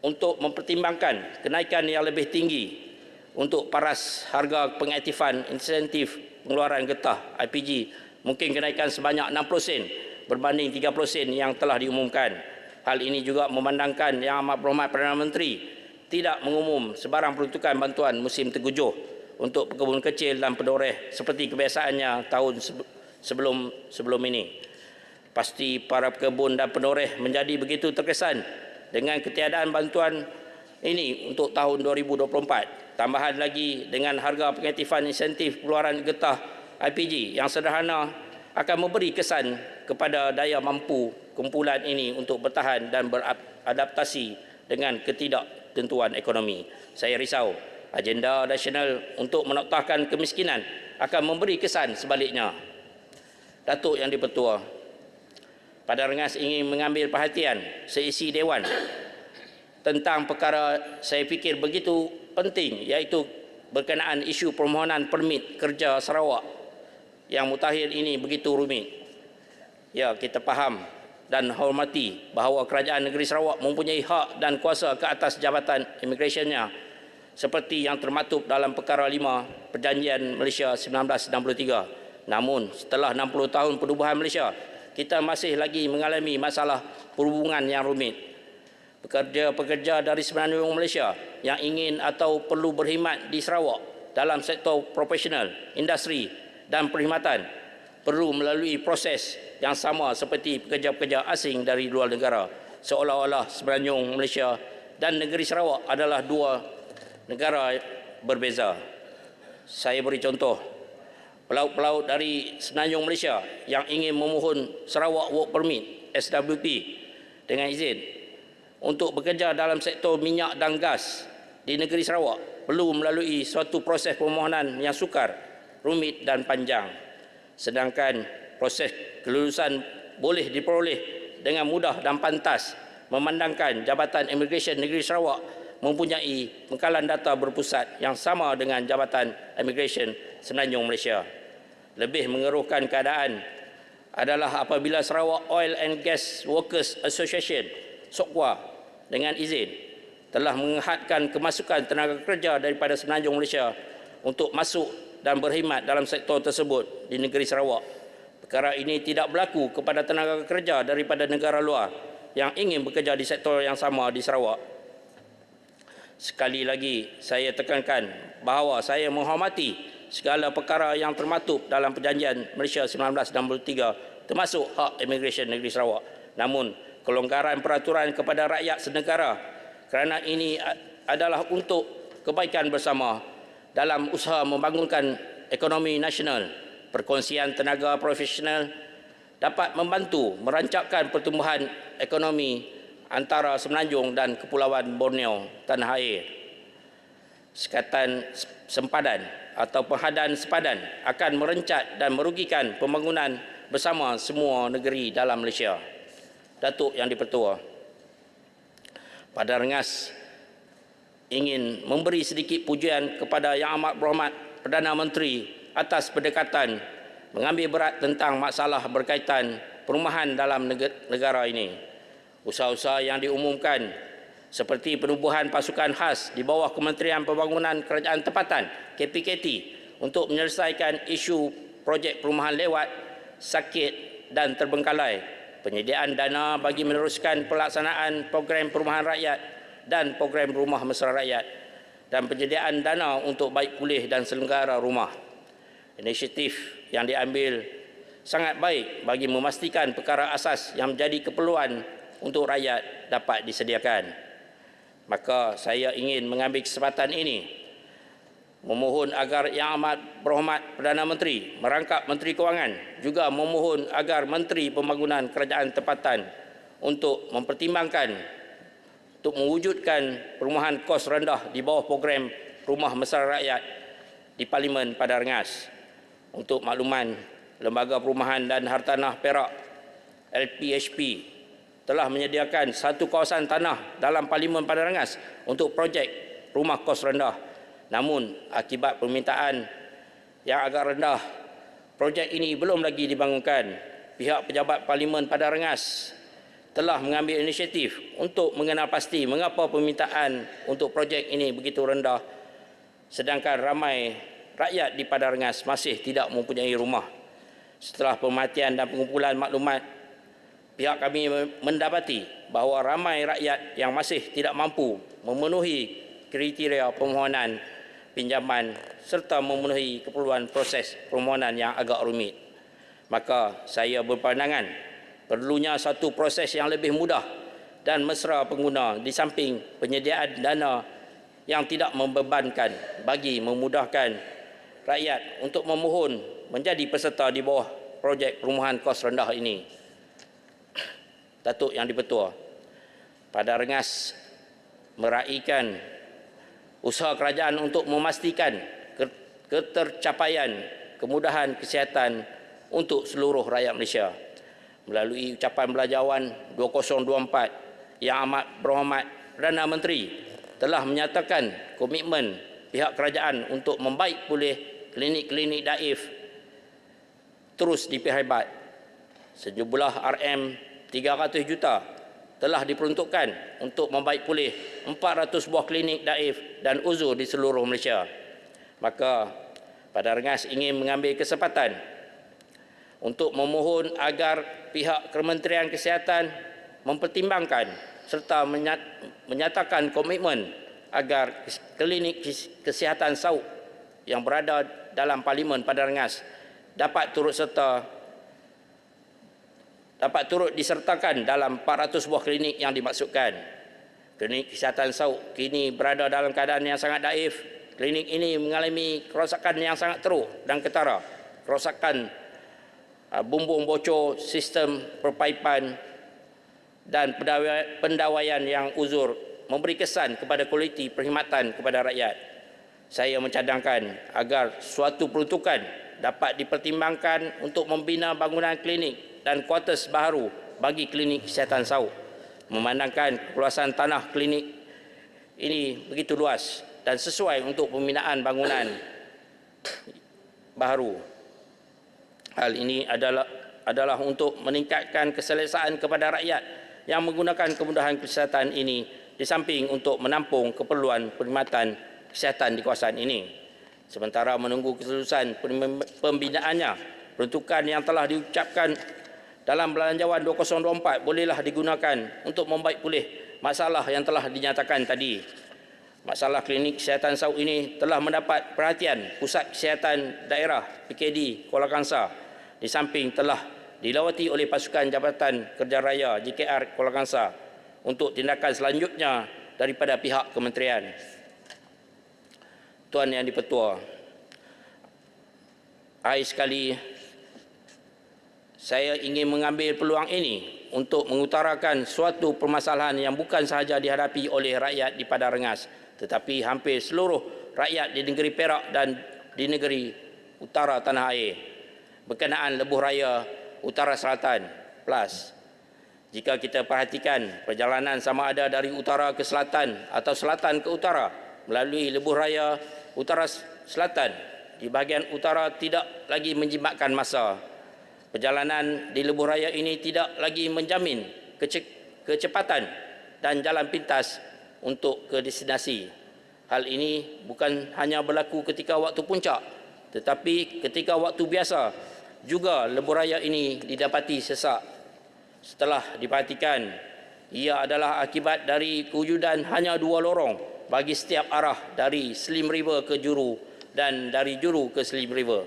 Speaker 6: untuk mempertimbangkan kenaikan yang lebih tinggi untuk paras harga pengaktifan insentif pengeluaran getah IPG, mungkin kenaikan sebanyak 60 sen berbanding 30 sen yang telah diumumkan. Hal ini juga memandangkan Yang Amat Berhormat Perdana Menteri tidak mengumum sebarang peruntukan bantuan musim tenggujuh untuk pekebun kecil dan penoreh seperti kebiasaannya tahun sebelum ini. Pasti para pekebun dan penoreh menjadi begitu terkesan dengan ketiadaan bantuan ini untuk tahun 2024. Tambahan lagi dengan harga pengaktifan insentif pengeluaran getah IPG yang sederhana akan memberi kesan kepada daya mampu kumpulan ini untuk bertahan dan beradaptasi dengan ketidaktentuan ekonomi. Saya risau agenda nasional untuk menoktahkan kemiskinan akan memberi kesan sebaliknya. Datuk Yang di-Pertua, Padang Rengas ingin mengambil perhatian seisi Dewan tentang perkara saya fikir begitu penting, iaitu berkenaan isu permohonan permit kerja Sarawak yang mutakhir ini begitu rumit. Ya, kita faham dan hormati bahawa kerajaan negeri Sarawak mempunyai hak dan kuasa ke atas jabatan imigrasionnya seperti yang termaktub dalam Perkara 5 Perjanjian Malaysia 1963. Namun, setelah 60 tahun perubahan Malaysia, kita masih lagi mengalami masalah perhubungan yang rumit. Pekerja-pekerja dari Semenanjung Malaysia yang ingin atau perlu berkhidmat di Sarawak dalam sektor profesional, industri dan perkhidmatan perlu melalui proses yang sama seperti pekerja-pekerja asing dari luar negara, seolah-olah Semenanjung Malaysia dan negeri Sarawak adalah dua negara berbeza. Saya beri contoh, pelaut-pelaut dari Semenanjung Malaysia yang ingin memohon Sarawak Work Permit SWP dengan izin untuk bekerja dalam sektor minyak dan gas di negeri Sarawak perlu melalui suatu proses permohonan yang sukar, rumit dan panjang. Sedangkan proses kelulusan boleh diperoleh dengan mudah dan pantas memandangkan Jabatan Imigresen Negeri Sarawak mempunyai pengkalan data berpusat yang sama dengan Jabatan Imigresen Semenanjung Malaysia. Lebih mengeruhkan keadaan adalah apabila Sarawak Oil and Gas Workers Association (SOKWA) dengan izin telah menghadkan kemasukan tenaga kerja daripada Semenanjung Malaysia untuk masuk dan berkhidmat dalam sektor tersebut di negeri Sarawak. Perkara ini tidak berlaku kepada tenaga kerja daripada negara luar yang ingin bekerja di sektor yang sama di Sarawak. Sekali lagi, saya tekankan bahawa saya menghormati segala perkara yang termaktub dalam Perjanjian Malaysia 1963 termasuk hak imigresen negeri Sarawak. Namun, kelonggaran peraturan kepada rakyat senegara kerana ini adalah untuk kebaikan bersama dalam usaha membangunkan ekonomi nasional. Perkongsian tenaga profesional dapat membantu merancangkan pertumbuhan ekonomi antara Semenanjung dan Kepulauan Borneo, tanah air. Sekatan sempadan atau penghadaan sepadan akan merencat dan merugikan pembangunan bersama semua negeri dalam Malaysia. Datuk Yang di-Pertua, Padang Rengas ingin memberi sedikit pujian kepada Yang Amat Berhormat Perdana Menteri atas pendekatan mengambil berat tentang masalah berkaitan perumahan dalam negara ini. Usaha-usaha yang diumumkan seperti penubuhan pasukan khas di bawah Kementerian Pembangunan Kerajaan Tempatan KPKT untuk menyelesaikan isu projek perumahan lewat, sakit dan terbengkalai, penyediaan dana bagi meneruskan pelaksanaan program perumahan rakyat dan program rumah mesra rakyat, dan penyediaan dana untuk baik pulih dan selenggara rumah. Inisiatif yang diambil sangat baik bagi memastikan perkara asas yang menjadi keperluan untuk rakyat dapat disediakan. Maka saya ingin mengambil kesempatan ini memohon agar Yang Amat Berhormat Perdana Menteri merangkap Menteri Kewangan juga memohon agar Menteri Pembangunan Kerajaan Tempatan untuk mempertimbangkan untuk mewujudkan perumahan kos rendah di bawah program Rumah Mesra Rakyat di Parlimen Padang Rengas. Untuk makluman, Lembaga Perumahan dan Hartanah Perak LPHP telah menyediakan satu kawasan tanah dalam Parlimen Padang Rengas untuk projek rumah kos rendah. Namun, akibat permintaan yang agak rendah, projek ini belum lagi dibangunkan. Pihak pejabat Parlimen Padang Rengas telah mengambil inisiatif untuk mengenal pasti mengapa permintaan untuk projek ini begitu rendah, sedangkan ramai rakyat di Padang Rengas masih tidak mempunyai rumah. Setelah pemerhatian dan pengumpulan maklumat, pihak kami mendapati bahawa ramai rakyat yang masih tidak mampu memenuhi kriteria permohonan pinjaman serta memenuhi keperluan proses permohonan yang agak rumit. Maka saya berpandangan perlunya satu proses yang lebih mudah dan mesra pengguna di samping penyediaan dana yang tidak membebankan bagi memudahkan rakyat untuk memohon menjadi peserta di bawah projek perumahan kos rendah ini. Datuk Yang di-Pertua, Padang Rengas meraihkan usaha kerajaan untuk memastikan ketercapaian kemudahan kesihatan untuk seluruh rakyat Malaysia. Melalui ucapan belanjawan 2024, Yang Amat Berhormat Perdana Menteri telah menyatakan komitmen pihak kerajaan untuk membaik pulih klinik-klinik daif terus diperhebat. Sejumlah RM300 juta telah diperuntukkan untuk membaik pulih 400 buah klinik daif dan uzur di seluruh Malaysia. Maka Padang Rengas ingin mengambil kesempatan untuk memohon agar pihak Kementerian Kesihatan mempertimbangkan serta menyatakan komitmen agar klinik kesihatan SAUK yang berada dalam Parlimen Padang Rengas dapat turut disertakan dalam 400 buah klinik yang dimaksudkan. Klinik kesihatan SAUK kini berada dalam keadaan yang sangat daif. Klinik ini mengalami kerosakan yang sangat teruk dan ketara. Kerosakan bumbung bocor, sistem perpaipan dan pendawaian yang uzur memberi kesan kepada kualiti perkhidmatan kepada rakyat. Saya mencadangkan agar suatu peruntukan dapat dipertimbangkan untuk membina bangunan klinik dan kuartus baru bagi klinik kesihatan SAUK, memandangkan keluasan tanah klinik ini begitu luas dan sesuai untuk pembinaan bangunan baru. Hal ini adalah untuk meningkatkan keselesaan kepada rakyat yang menggunakan kemudahan kesihatan ini di samping untuk menampung keperluan perkhidmatan kesihatan di kawasan ini. Sementara menunggu kelulusan pembinaannya, peruntukan yang telah diucapkan dalam belanjawan 2024 bolehlah digunakan untuk membaik pulih masalah yang telah dinyatakan tadi. Masalah klinik kesihatan Saud ini telah mendapat perhatian Pusat Kesihatan Daerah PKD Kuala Kangsar, di samping telah dilawati oleh pasukan Jabatan Kerja Raya JKR Kuala Kangsar untuk tindakan selanjutnya daripada pihak kementerian. Tuan Yang di-Pertua, akhir sekali saya ingin mengambil peluang ini untuk mengutarakan suatu permasalahan yang bukan sahaja dihadapi oleh rakyat di Padang Rengas, tetapi hampir seluruh rakyat di negeri Perak dan di negeri utara tanah air, berkenaan lebuh raya Utara Selatan Plus. Jika kita perhatikan perjalanan sama ada dari utara ke selatan atau selatan ke utara melalui lebuh raya Utara Selatan, di bahagian utara tidak lagi menjimatkan masa. Perjalanan di lebuh raya ini tidak lagi menjamin kecepatan dan jalan pintas untuk ke destinasi. Hal ini bukan hanya berlaku ketika waktu puncak, tetapi ketika waktu biasa juga lebuh raya ini didapati sesak. Setelah diperhatikan, ia adalah akibat dari kewujudan hanya 2 lorong bagi setiap arah dari Slim River ke Juru dan dari Juru ke Slim River.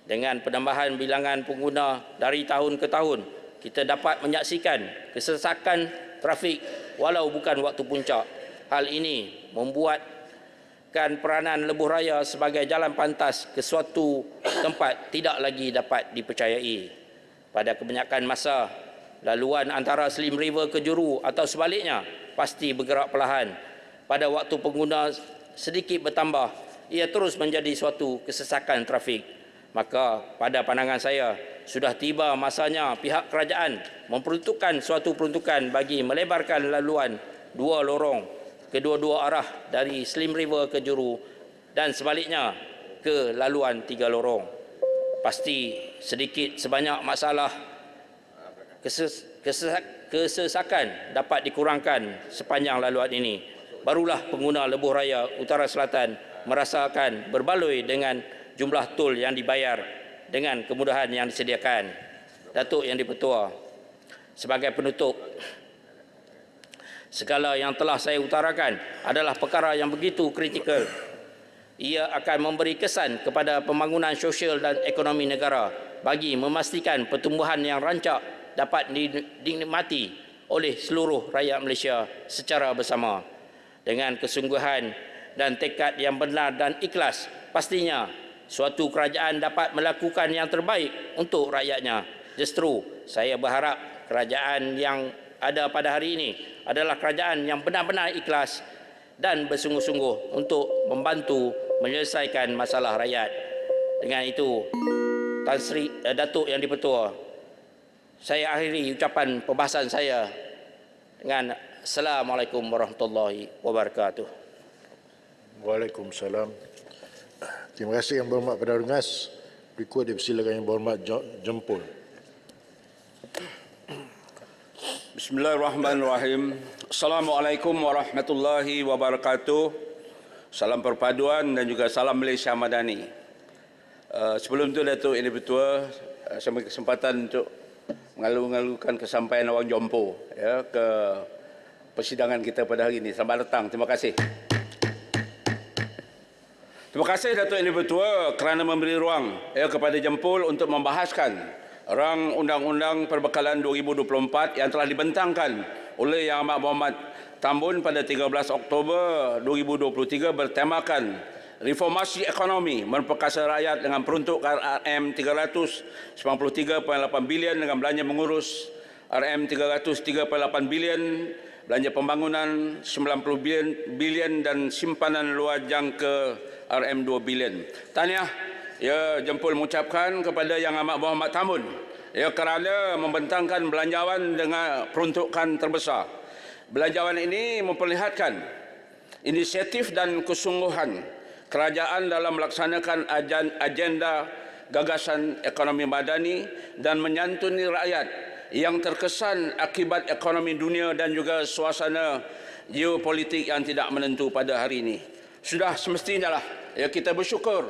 Speaker 6: Dengan penambahan bilangan pengguna dari tahun ke tahun, kita dapat menyaksikan kesesakan trafik walau bukan waktu puncak. Hal ini membuatkan peranan lebuh raya sebagai jalan pantas ke suatu tempat tidak lagi dapat dipercayai. Pada kebanyakan masa, laluan antara Slim River ke Juru atau sebaliknya pasti bergerak perlahan. Pada waktu pengguna sedikit bertambah, ia terus menjadi suatu kesesakan trafik. Maka pada pandangan saya, sudah tiba masanya pihak kerajaan memperuntukkan suatu peruntukan bagi melebarkan laluan 2 lorong kedua-dua arah dari Slim River ke Juru dan sebaliknya ke laluan 3 lorong. Pasti sedikit sebanyak masalah kesesakan dapat dikurangkan sepanjang laluan ini. Barulah pengguna lebuh raya Utara Selatan merasakan berbaloi dengan jumlah tol yang dibayar dengan kemudahan yang disediakan. Datuk Yang di-Pertua, sebagai penutup, segala yang telah saya utarakan adalah perkara yang begitu kritikal. Ia akan memberi kesan kepada pembangunan sosial dan ekonomi negara bagi memastikan pertumbuhan yang rancak dapat dinikmati oleh seluruh rakyat Malaysia secara bersama. Dengan kesungguhan dan tekad yang benar dan ikhlas, pastinya suatu kerajaan dapat melakukan yang terbaik untuk rakyatnya. Justru saya berharap kerajaan yang ada pada hari ini adalah kerajaan yang benar-benar ikhlas dan bersungguh-sungguh untuk membantu menyelesaikan masalah rakyat. Dengan itu, Tan Sri Datuk Yang di-Pertua, saya akhiri ucapan perbahasan saya dengan Assalamualaikum warahmatullahi wabarakatuh.
Speaker 2: Waalaikumsalam. Terima kasih Yang Berhormat Padang Rengas. Berikut dipersilakan Yang Berhormat Jempol.
Speaker 7: Bismillahirrahmanirrahim. Assalamualaikum warahmatullahi wabarakatuh. Salam perpaduan dan juga salam Malaysia Madani. Sebelum itu Datuk Yang di-Pertua, saya beri kesempatan untuk mengalu-alukan kesampaian Awang Jompo ya, ke persidangan kita pada hari ini. Selamat datang. Terima kasih. Terima kasih Datuk Yang di-Pertua kerana memberi ruang kepada Jempol untuk membahaskan rang Undang-Undang Perbekalan 2024 yang telah dibentangkan oleh Yang Amat Berhormat Tambun pada 13 Oktober 2023 bertemakan Reformasi Ekonomi Memperkasa Rakyat dengan peruntukan RM393.8 bilion dengan belanja mengurus RM303.8 bilion, belanja pembangunan 90 bilion dan simpanan luar jangka RM2 bilion. Tahniah Jempol mengucapkan kepada Yang Amat Berhormat Tambun kerana membentangkan belanjawan dengan peruntukan terbesar. Belanjawan ini memperlihatkan inisiatif dan kesungguhan kerajaan dalam melaksanakan agenda gagasan ekonomi madani dan menyantuni rakyat yang terkesan akibat ekonomi dunia dan juga suasana geopolitik yang tidak menentu pada hari ini. Sudah semestinya lah kita bersyukur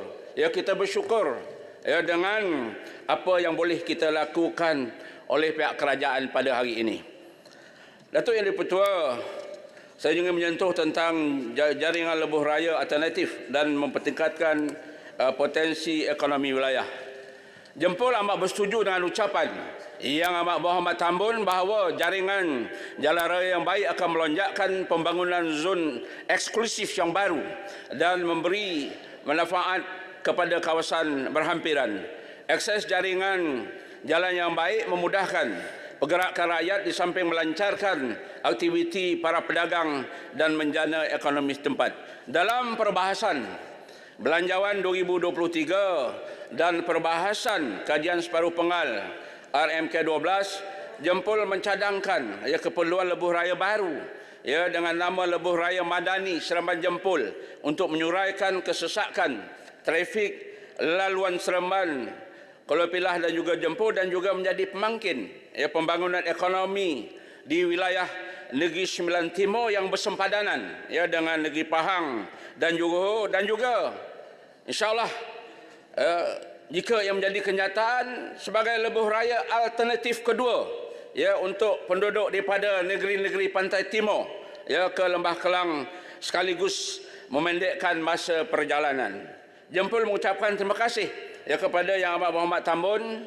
Speaker 7: dengan apa yang boleh kita lakukan oleh pihak kerajaan pada hari ini. Datuk Yang di-Pertua, Saya juga menyentuh tentang jaringan lebuh raya alternatif dan mempertingkatkan potensi ekonomi wilayah. Jempol amat bersetuju dengan ucapan Yang Amat Berhormat Tambun bahawa jaringan jalan raya yang baik akan melonjakkan pembangunan zon eksklusif yang baru dan memberi manfaat kepada kawasan berhampiran. Akses jaringan jalan yang baik memudahkan pergerakan rakyat di samping melancarkan aktiviti para pedagang dan menjana ekonomi setempat. Dalam perbahasan Belanjawan 2023 dan perbahasan kajian separuh pengal RMK 12, Jempol mencadangkan keperluan lebuh raya baru dengan nama lebuh raya madani Seremban Jempol untuk menyuraikan kesesakan trafik laluan Seremban, Kuala Pilah dan juga Jempol, dan juga menjadi pemangkin pembangunan ekonomi di wilayah Negeri Sembilan Timur yang bersempadanan dengan Negeri Pahang dan juga insya-Allah jika yang menjadi kenyataan sebagai lebuh raya alternatif kedua untuk penduduk daripada negeri-negeri pantai timur ke Lembah Kelang sekaligus memendekkan masa perjalanan. Jempol mengucapkan terima kasih kepada Yang Amat Berhormat Tambun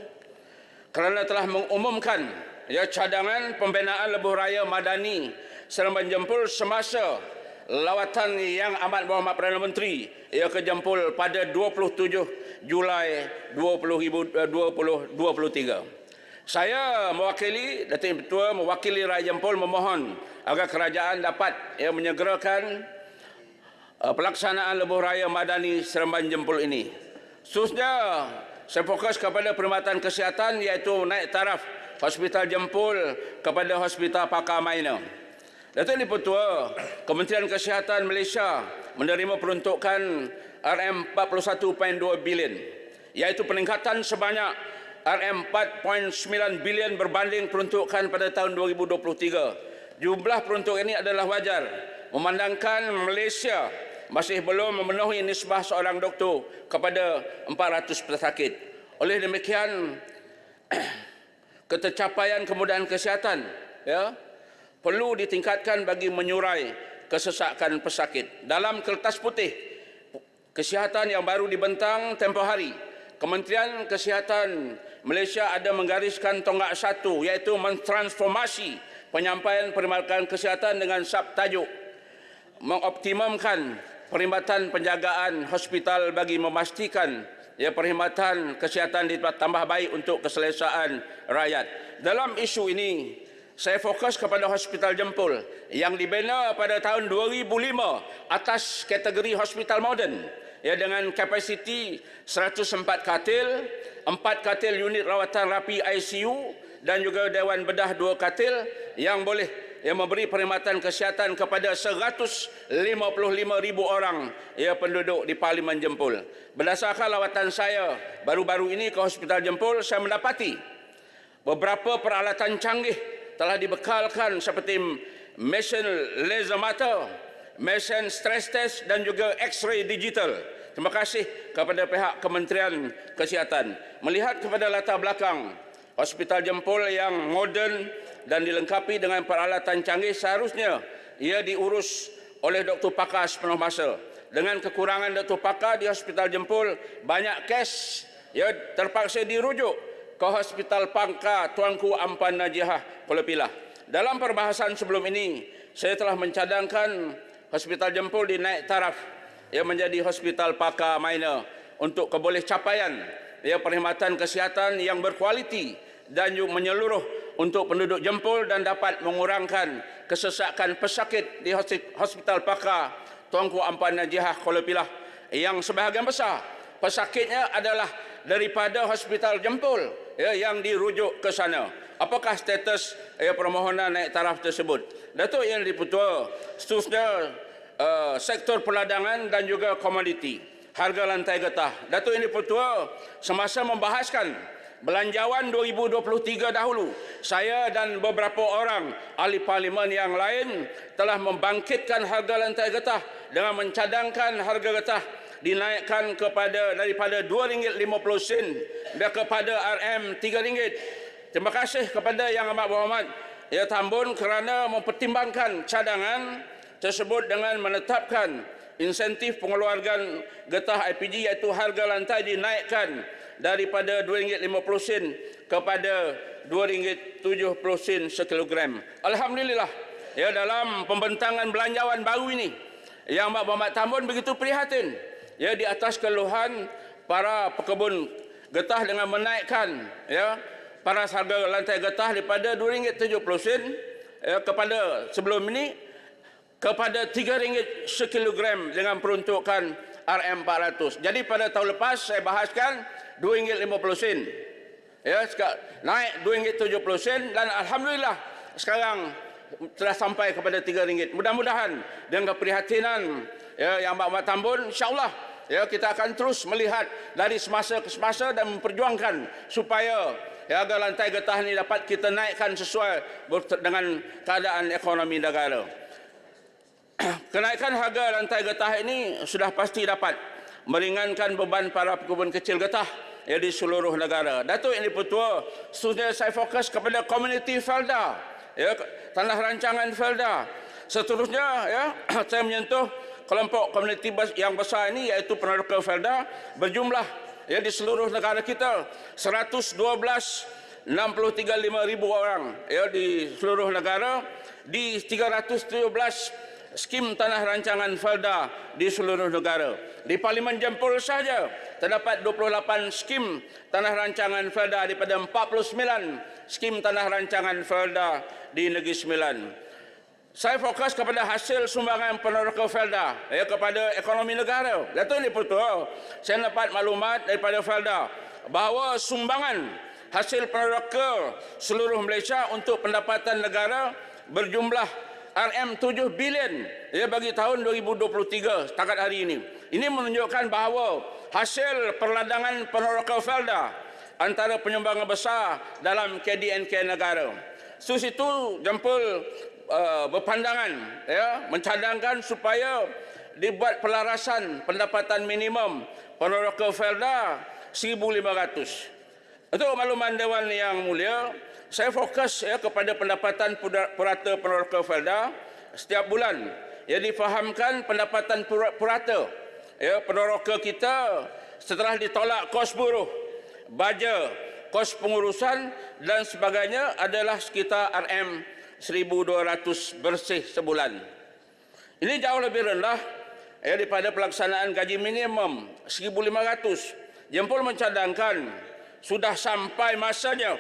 Speaker 7: kerana telah mengumumkan cadangan pembinaan lebuh raya madani Seremban Jempol semasa lawatan Yang Amat Berhormat Perdana Menteri ke Jempol pada 27 Julai 2023. Saya mewakili Datuk Ketua mewakili rakyat Jempol memohon agar kerajaan dapat menyegerakan pelaksanaan lebuh raya madani Seremban Jempol ini. Khususnya saya fokus kepada perkhidmatan kesihatan iaitu naik taraf Hospital Jempol kepada Hospital Pakar Minor. Datuk Ketua, Kementerian Kesihatan Malaysia menerima peruntukan RM41.2 bilion, iaitu peningkatan sebanyak RM4.9 bilion berbanding peruntukan pada tahun 2023. Jumlah peruntukan ini adalah wajar memandangkan Malaysia masih belum memenuhi nisbah seorang doktor kepada 400 pesakit. Oleh demikian, ketercapaian kemudahan kesihatan perlu ditingkatkan bagi menyurai kesesakan pesakit. Dalam kertas putih kesihatan yang baru dibentang tempoh hari, Kementerian Kesihatan Malaysia ada menggariskan tonggak satu, iaitu mentransformasi penyampaian perkhidmatan kesihatan dengan subtajuk mengoptimumkan perkhidmatan penjagaan hospital bagi memastikan perkhidmatan kesihatan ditambah baik untuk keselesaan rakyat. Dalam isu ini, saya fokus kepada Hospital Jempol yang dibina pada tahun 2005 atas kategori hospital moden dengan kapasiti 104 katil, 4 katil unit rawatan rapi ICU dan juga Dewan Bedah 2 katil yang boleh memberi perkhidmatan kesihatan kepada 155,000 orang penduduk di Parlimen Jempol. Berdasarkan lawatan saya baru-baru ini ke Hospital Jempol, saya mendapati beberapa peralatan canggih telah dibekalkan seperti mesin laser mata, mesin stress test dan juga X-ray digital. Terima kasih kepada pihak Kementerian Kesihatan. Melihat kepada latar belakang Hospital Jempol yang moden dan dilengkapi dengan peralatan canggih, seharusnya ia diurus oleh doktor pakar sepenuh masa. Dengan kekurangan doktor pakar di Hospital Jempol, banyak kes terpaksa dirujuk ke Hospital Pakar Tuanku Ampan Najihah Kuala Pilah. Dalam perbahasan sebelum ini, saya telah mencadangkan Hospital Jempol dinaik taraf menjadi Hospital Pakar Minor untuk keboleh capaian perkhidmatan kesihatan yang berkualiti dan juga menyeluruh untuk penduduk Jempol dan dapat mengurangkan kesesakan pesakit di Hospital Pakar Tuanku Ampan Najihah Kuala Pilah yang sebahagian besar pesakitnya adalah daripada Hospital Jempol yang dirujuk ke sana. Apakah status permohonan naik taraf tersebut? Datuk Yang Dipertua, seterusnya sektor perladangan dan juga komoditi, harga lantai getah. Datuk Yang Dipertua, semasa membahaskan Belanjawan 2023 dahulu, saya dan beberapa orang ahli parlimen yang lain telah membangkitkan harga lantai getah dengan mencadangkan harga getah dinaikkan daripada RM2.50 kepada RM3. Terima kasih kepada Yang Amat Berhormat Tambun kerana mempertimbangkan cadangan tersebut dengan menetapkan insentif pengeluaran getah LPG iaitu harga lantai dinaikkan daripada RM2.50 kepada RM2.70 sekilogram. Alhamdulillah, ya, dalam pembentangan belanjawan baru ini Yang Muhammad Tambun begitu prihatin, ya, di atas keluhan para pekebun getah dengan menaikkan, ya, paras harga lantai getah daripada RM2.70 kepada sebelum ini kepada RM3 sekilogram dengan peruntukan RM400. Jadi pada tahun lepas saya bahaskan RM2.50, ya, naik RM2.70 dan alhamdulillah sekarang telah sampai kepada RM3. Mudah-mudahan dengan keprihatinan, ya, Yang Muhammad Tambun, insya-Allah, ya, kita akan terus melihat dari semasa ke semasa dan memperjuangkan supaya, ya, harga lantai getah ini dapat kita naikkan sesuai dengan keadaan ekonomi negara. Kenaikan harga lantai getah ini sudah pasti dapat meringankan beban para pekebun kecil getah, ya, di seluruh negara. Datuk Yang di-Pertua, seterusnya saya fokus kepada komuniti Felda, ya, tanah rancangan Felda. Seterusnya, ya, saya menyentuh kelompok komuniti yang besar ini iaitu peneroka Felda berjumlah, ya, di seluruh negara kita 112,63,500 orang, ya, di seluruh negara, di 317 skim tanah rancangan Felda di seluruh negara. Di Parlimen Jempol saja terdapat 28 skim tanah rancangan Felda daripada 49 skim tanah rancangan Felda di Negeri Sembilan. Saya fokus kepada hasil sumbangan peneroka Felda, ya, kepada ekonomi negara. Datuk Yang di-Pertua, saya dapat maklumat daripada Felda bahawa sumbangan hasil peneroka seluruh Malaysia untuk pendapatan negara berjumlah RM7 bilion, ya, bagi tahun 2023 setakat hari ini. Ini menunjukkan bahawa hasil perladangan peneroka Felda antara penyumbangan besar dalam KDNK negara. Itu Jempol berpandangan, ya, mencadangkan supaya dibuat pelarasan pendapatan minimum peneroka Felda 1,500. Untuk makluman Dewan Yang Mulia, saya fokus, ya, kepada pendapatan purata peneroka Felda setiap bulan. Ya, difahamkan pendapatan purata, ya, peneroka kita setelah ditolak kos buruh, baja, kos pengurusan dan sebagainya adalah sekitar RM1,200 bersih sebulan. Ini jauh lebih rendah, ya, daripada pelaksanaan gaji minimum 1,500. Jempol mencadangkan sudah sampai masanya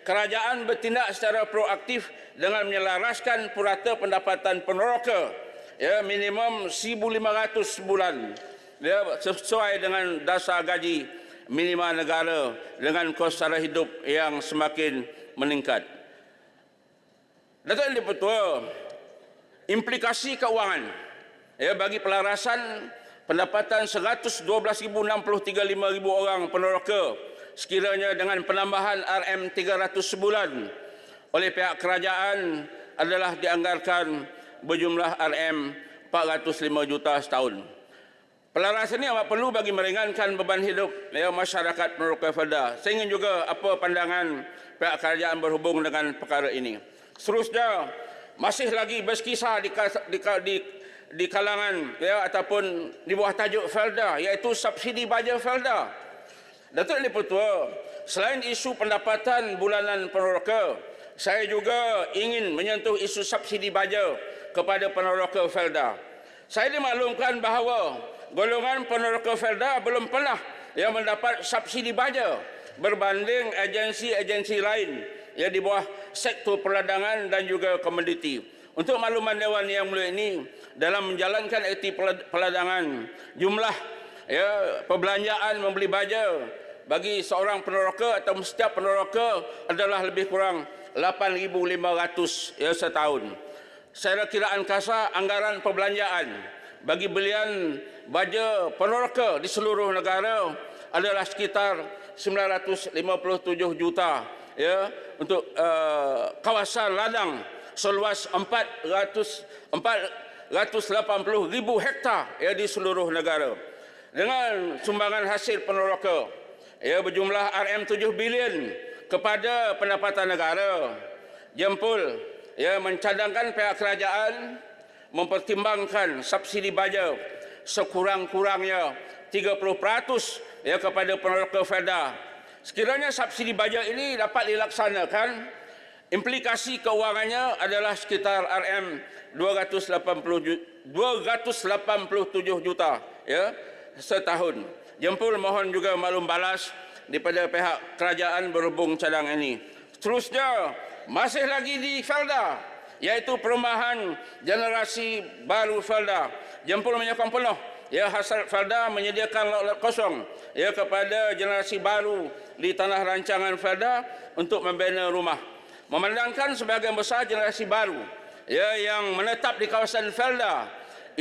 Speaker 7: kerajaan bertindak secara proaktif dengan menyelaraskan purata pendapatan peneroka, ya, minimum 1,500 sebulan, ya, sesuai dengan dasar gaji minima negara dengan kos sara hidup yang semakin meningkat. Datuk Yang di-Pertua, implikasi keuangan, ya, bagi pelarasan pendapatan 112,063,500 orang peneroka sekiranya dengan penambahan RM300 sebulan oleh pihak kerajaan adalah dianggarkan berjumlah RM405 juta setahun. Pelarasan ini amat perlu bagi meringankan beban hidup, ya, masyarakat peneroka Felda. Saya ingin juga apa pandangan pihak kerajaan berhubung dengan perkara ini. Seterusnya, masih lagi berkisar di kalangan, ya, ataupun di bawah tajuk Felda, iaitu subsidi baja Felda. Datuk Yang di-Pertua, selain isu pendapatan bulanan peneroka, saya juga ingin menyentuh isu subsidi baja kepada peneroka Felda. Saya dimaklumkan bahawa golongan peneroka Felda belum pernah, ya, mendapat subsidi baja berbanding agensi-agensi lain, ya, di bawah sektor perladangan dan juga komoditi. Untuk makluman Dewan Yang Mulia ini, dalam menjalankan aktiviti perladangan, jumlah, ya, perbelanjaan membeli baja bagi seorang peneroka atau setiap peneroka adalah lebih kurang 8,500, ya, setahun. Secara kiraan kasar, anggaran perbelanjaan bagi belian baja peneroka di seluruh negara adalah sekitar 957 juta, ya, untuk kawasan ladang seluas 480,000 hektar, ya, di seluruh negara. Dengan sumbangan hasil peneroka, ya, berjumlah RM7 bilion kepada pendapatan negara, Jempol, ya, mencadangkan pihak kerajaan mempertimbangkan subsidi baja sekurang-kurangnya 30% ya kepada peneroka Felda. Sekiranya subsidi baja ini dapat dilaksanakan, implikasi keuangannya adalah sekitar RM287 juta ya setahun. Jempol mohon juga maklum balas daripada pihak kerajaan berhubung cadang ini. Seterusnya, masih lagi di Felda, iaitu perumahan generasi baru Felda. Jempol menyokong penuh ya hasrat Felda menyediakan lot-lot kosong ya kepada generasi baru di tanah rancangan Felda untuk membina rumah. Memandangkan sebahagian besar generasi baru ya yang menetap di kawasan Felda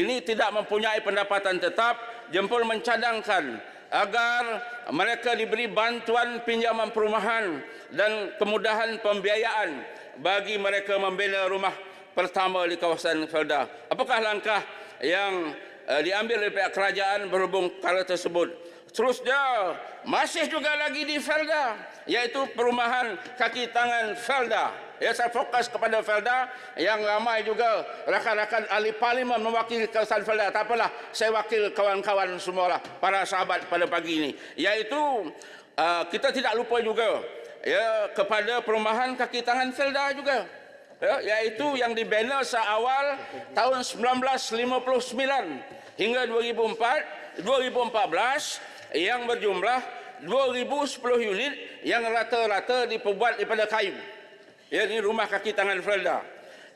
Speaker 7: ini tidak mempunyai pendapatan tetap, Jempol mencadangkan agar mereka diberi bantuan pinjaman perumahan dan kemudahan pembiayaan bagi mereka membina rumah pertama di kawasan Felda. Apakah langkah yang diambil oleh pihak kerajaan berhubung perkara tersebut? Seterusnya, masih juga lagi di Felda, iaitu perumahan kaki tangan Felda. Ya, saya fokus kepada Felda yang ramai juga rakan-rakan ahli parlimen mewakili kawasan Felda. Tak apalah, saya wakil kawan-kawan semualah, para sahabat pada pagi ini. Iaitu kita tidak lupa juga ya kepada perumahan kaki tangan Felda juga. Ya, iaitu yang dibina seawal tahun 1959 hingga 2014 yang berjumlah 2,010 unit yang rata-rata diperbuat daripada kayu. Ya, ini rumah kaki tangan Felda.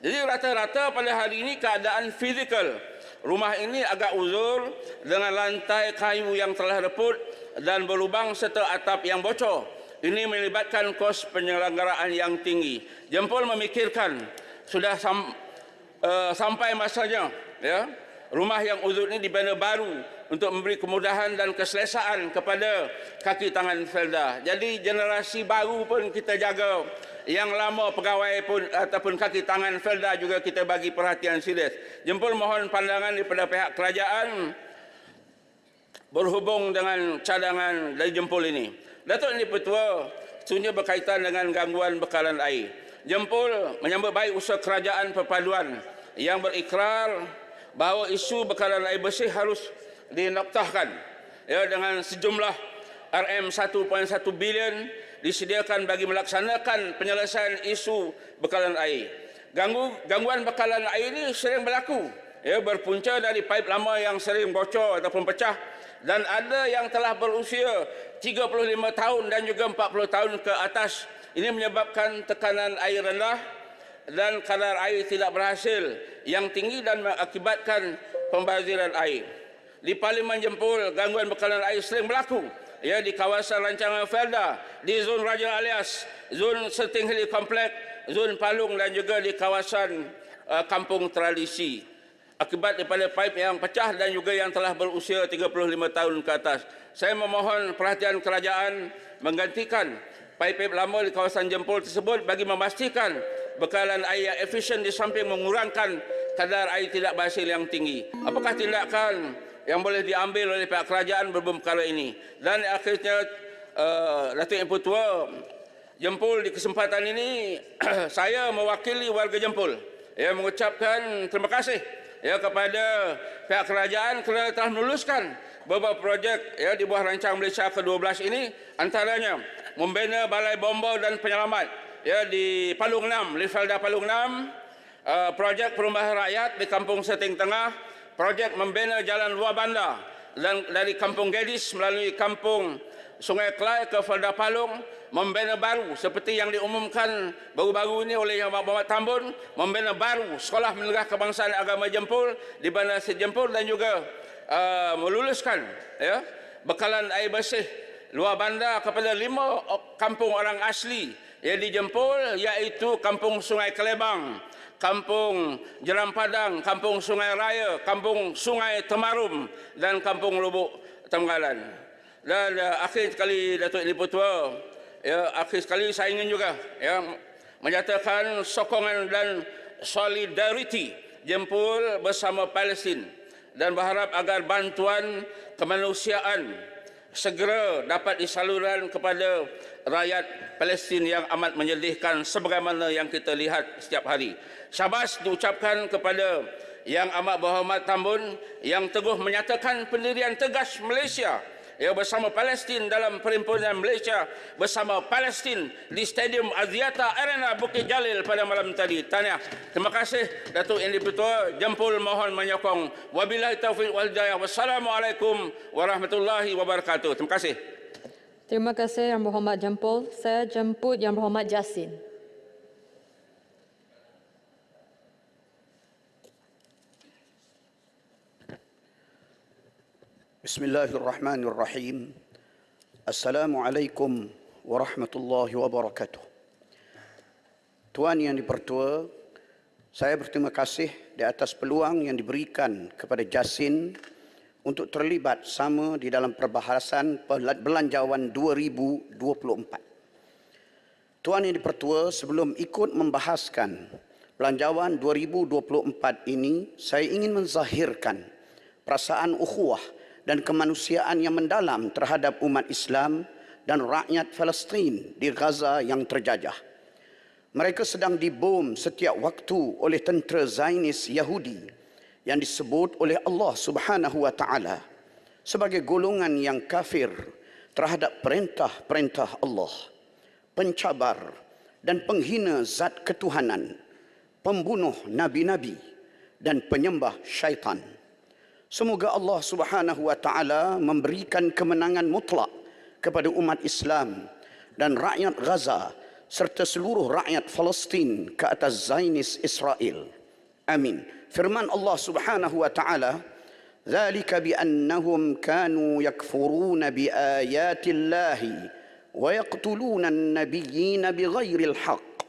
Speaker 7: Jadi rata-rata pada hari ini keadaan fizikal rumah ini agak uzur dengan lantai kayu yang telah reput dan berlubang serta atap yang bocor. Ini melibatkan kos penyelenggaraan yang tinggi. Jempol memikirkan sudah sampai masanya ya rumah yang uzur ini dibina baru untuk memberi kemudahan dan keselesaan kepada kaki tangan Felda. Jadi generasi baru pun kita jaga, yang lama pegawai pun ataupun kaki tangan Felda juga kita bagi perhatian serius. Jempol mohon pandangan daripada pihak kerajaan berhubung dengan cadangan dari Jempol ini. Datuk Yang Dipertua, sesungguhnya berkaitan dengan gangguan bekalan air. Jempol menyambut baik usaha kerajaan perpaduan yang berikrar bahawa isu bekalan air bersih harus dinoktahkan ya, dengan sejumlah RM1.1 bilion disediakan bagi melaksanakan penyelesaian isu bekalan air. Gangguan bekalan air ini sering berlaku ya, berpunca dari paip lama yang sering bocor ataupun pecah, dan ada yang telah berusia 35 tahun dan juga 40 tahun ke atas. Ini menyebabkan tekanan air rendah dan kadar air tidak berhasil yang tinggi dan mengakibatkan pembaziran air. Di Parlimen Jempol, gangguan bekalan air sering berlaku ya, di kawasan rancangan Felda, di zon Raja Alias, zon Serting Hill Complex, zon Palung dan juga di kawasan kampung tradisi. Akibat daripada paip yang pecah dan juga yang telah berusia 35 tahun ke atas. Saya memohon perhatian kerajaan menggantikan paip-paip lama di kawasan Jempol tersebut bagi memastikan bekalan air yang efisien di samping mengurangkan kadar air tidak berhasil yang tinggi. Apakah tindakan yang boleh diambil oleh pihak kerajaan berhubung perkara ini? Dan akhirnya Datuk Yang Pertua, Jempol di kesempatan ini saya mewakili warga Jempol ya, mengucapkan terima kasih ya kepada pihak kerajaan kerana telah meluluskan beberapa projek ya di bawah rancangan Malaysia ke-12 ini, antaranya membina balai bomba dan penyelamat ya di Palung 6, di Felda Palung 6, projek perumahan rakyat di Kampung Serting Tengah, projek membina jalan luar bandar dan dari Kampung Gadis melalui Kampung Sungai Kelai ke Felda Palung, membina baru seperti yang diumumkan baru-baru ini oleh Yang Muhammad Tambun, membina baru Sekolah Menengah Kebangsaan Agama Jempol di Bandar Seri Jempol, dan juga meluluskan ya bekalan air bersih luar bandar kepada 5 kampung orang asli ya di Jempol, iaitu Kampung Sungai Kelebang, Kampung Jeram Padang, Kampung Sungai Raya, Kampung Sungai Temarum dan Kampung Lubuk Tenggalan. Dan akhir sekali Datuk Yang Dipertua, ya, akhir sekali saya ingin juga ya menyatakan sokongan dan solidariti Jempol bersama Palestin dan berharap agar bantuan kemanusiaan segera dapat disalurkan kepada rakyat Palestin yang amat menyedihkan sebagaimana yang kita lihat setiap hari. Syabas diucapkan kepada Yang Amat Berhormat Tambun yang teguh menyatakan pendirian tegas Malaysia bersama Palestin dalam Perhimpunan Malaysia bersama Palestin di Stadium Aziata Arena Bukit Jalil pada malam tadi. Tahniah. Terima kasih Datuk Yang di-Pertua. Jempol mohon menyokong. Wabillahi taufiq wal hidayah. Wassalamualaikum warahmatullahi wabarakatuh. Terima kasih.
Speaker 8: Terima kasih Yang Berhormat Jempol. Saya jemput Yang Berhormat Jasin.
Speaker 9: Bismillahirrahmanirrahim. Assalamualaikum warahmatullahi wabarakatuh. Tuan Yang di-Pertua, saya berterima kasih di atas peluang yang diberikan kepada Jasin untuk terlibat sama di dalam perbahasan Belanjawan 2024. Tuan Yang di-Pertua, sebelum ikut membahaskan Belanjawan 2024 ini, saya ingin menzahirkan perasaan ukhuwah dan kemanusiaan yang mendalam terhadap umat Islam dan rakyat Palestin di Gaza yang terjajah. Mereka sedang dibom setiap waktu oleh tentera Zionis Yahudi yang disebut oleh Allah Subhanahu wa taala sebagai golongan yang kafir terhadap perintah-perintah Allah, pencabar dan penghina zat ketuhanan, pembunuh nabi-nabi dan penyembah syaitan. Semoga Allah Subhanahu wa taala memberikan kemenangan mutlak kepada umat Islam dan rakyat Gaza serta seluruh rakyat Palestin ke atas Zionis Israel. Amin. Firman Allah Subhanahu wa taala, "Dzalika bi annahum kanu yakfuruna bi ayatillahi wa yaqtuluna an-nabiyyina bighairi al-haqq.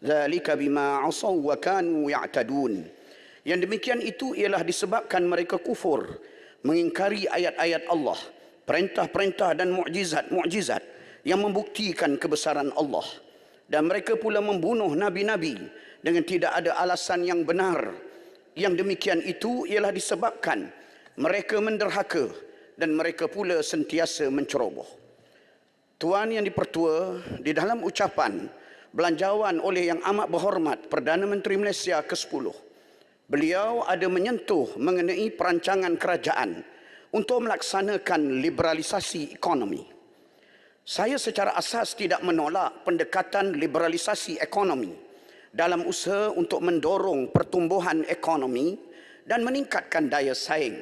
Speaker 9: Dzalika bima 'asaw wa kanu ya'tadun." Yang demikian itu ialah disebabkan mereka kufur, mengingkari ayat-ayat Allah, perintah-perintah dan mukjizat-mukjizat yang membuktikan kebesaran Allah. Dan mereka pula membunuh nabi-nabi dengan tidak ada alasan yang benar. Yang demikian itu ialah disebabkan mereka menderhaka dan mereka pula sentiasa menceroboh. Tuan Yang di-Pertua, di dalam ucapan belanjawan oleh Yang Amat Berhormat Perdana Menteri Malaysia ke-10, beliau ada menyentuh mengenai perancangan kerajaan untuk melaksanakan liberalisasi ekonomi. Saya secara asas tidak menolak pendekatan liberalisasi ekonomi dalam usaha untuk mendorong pertumbuhan ekonomi dan meningkatkan daya saing.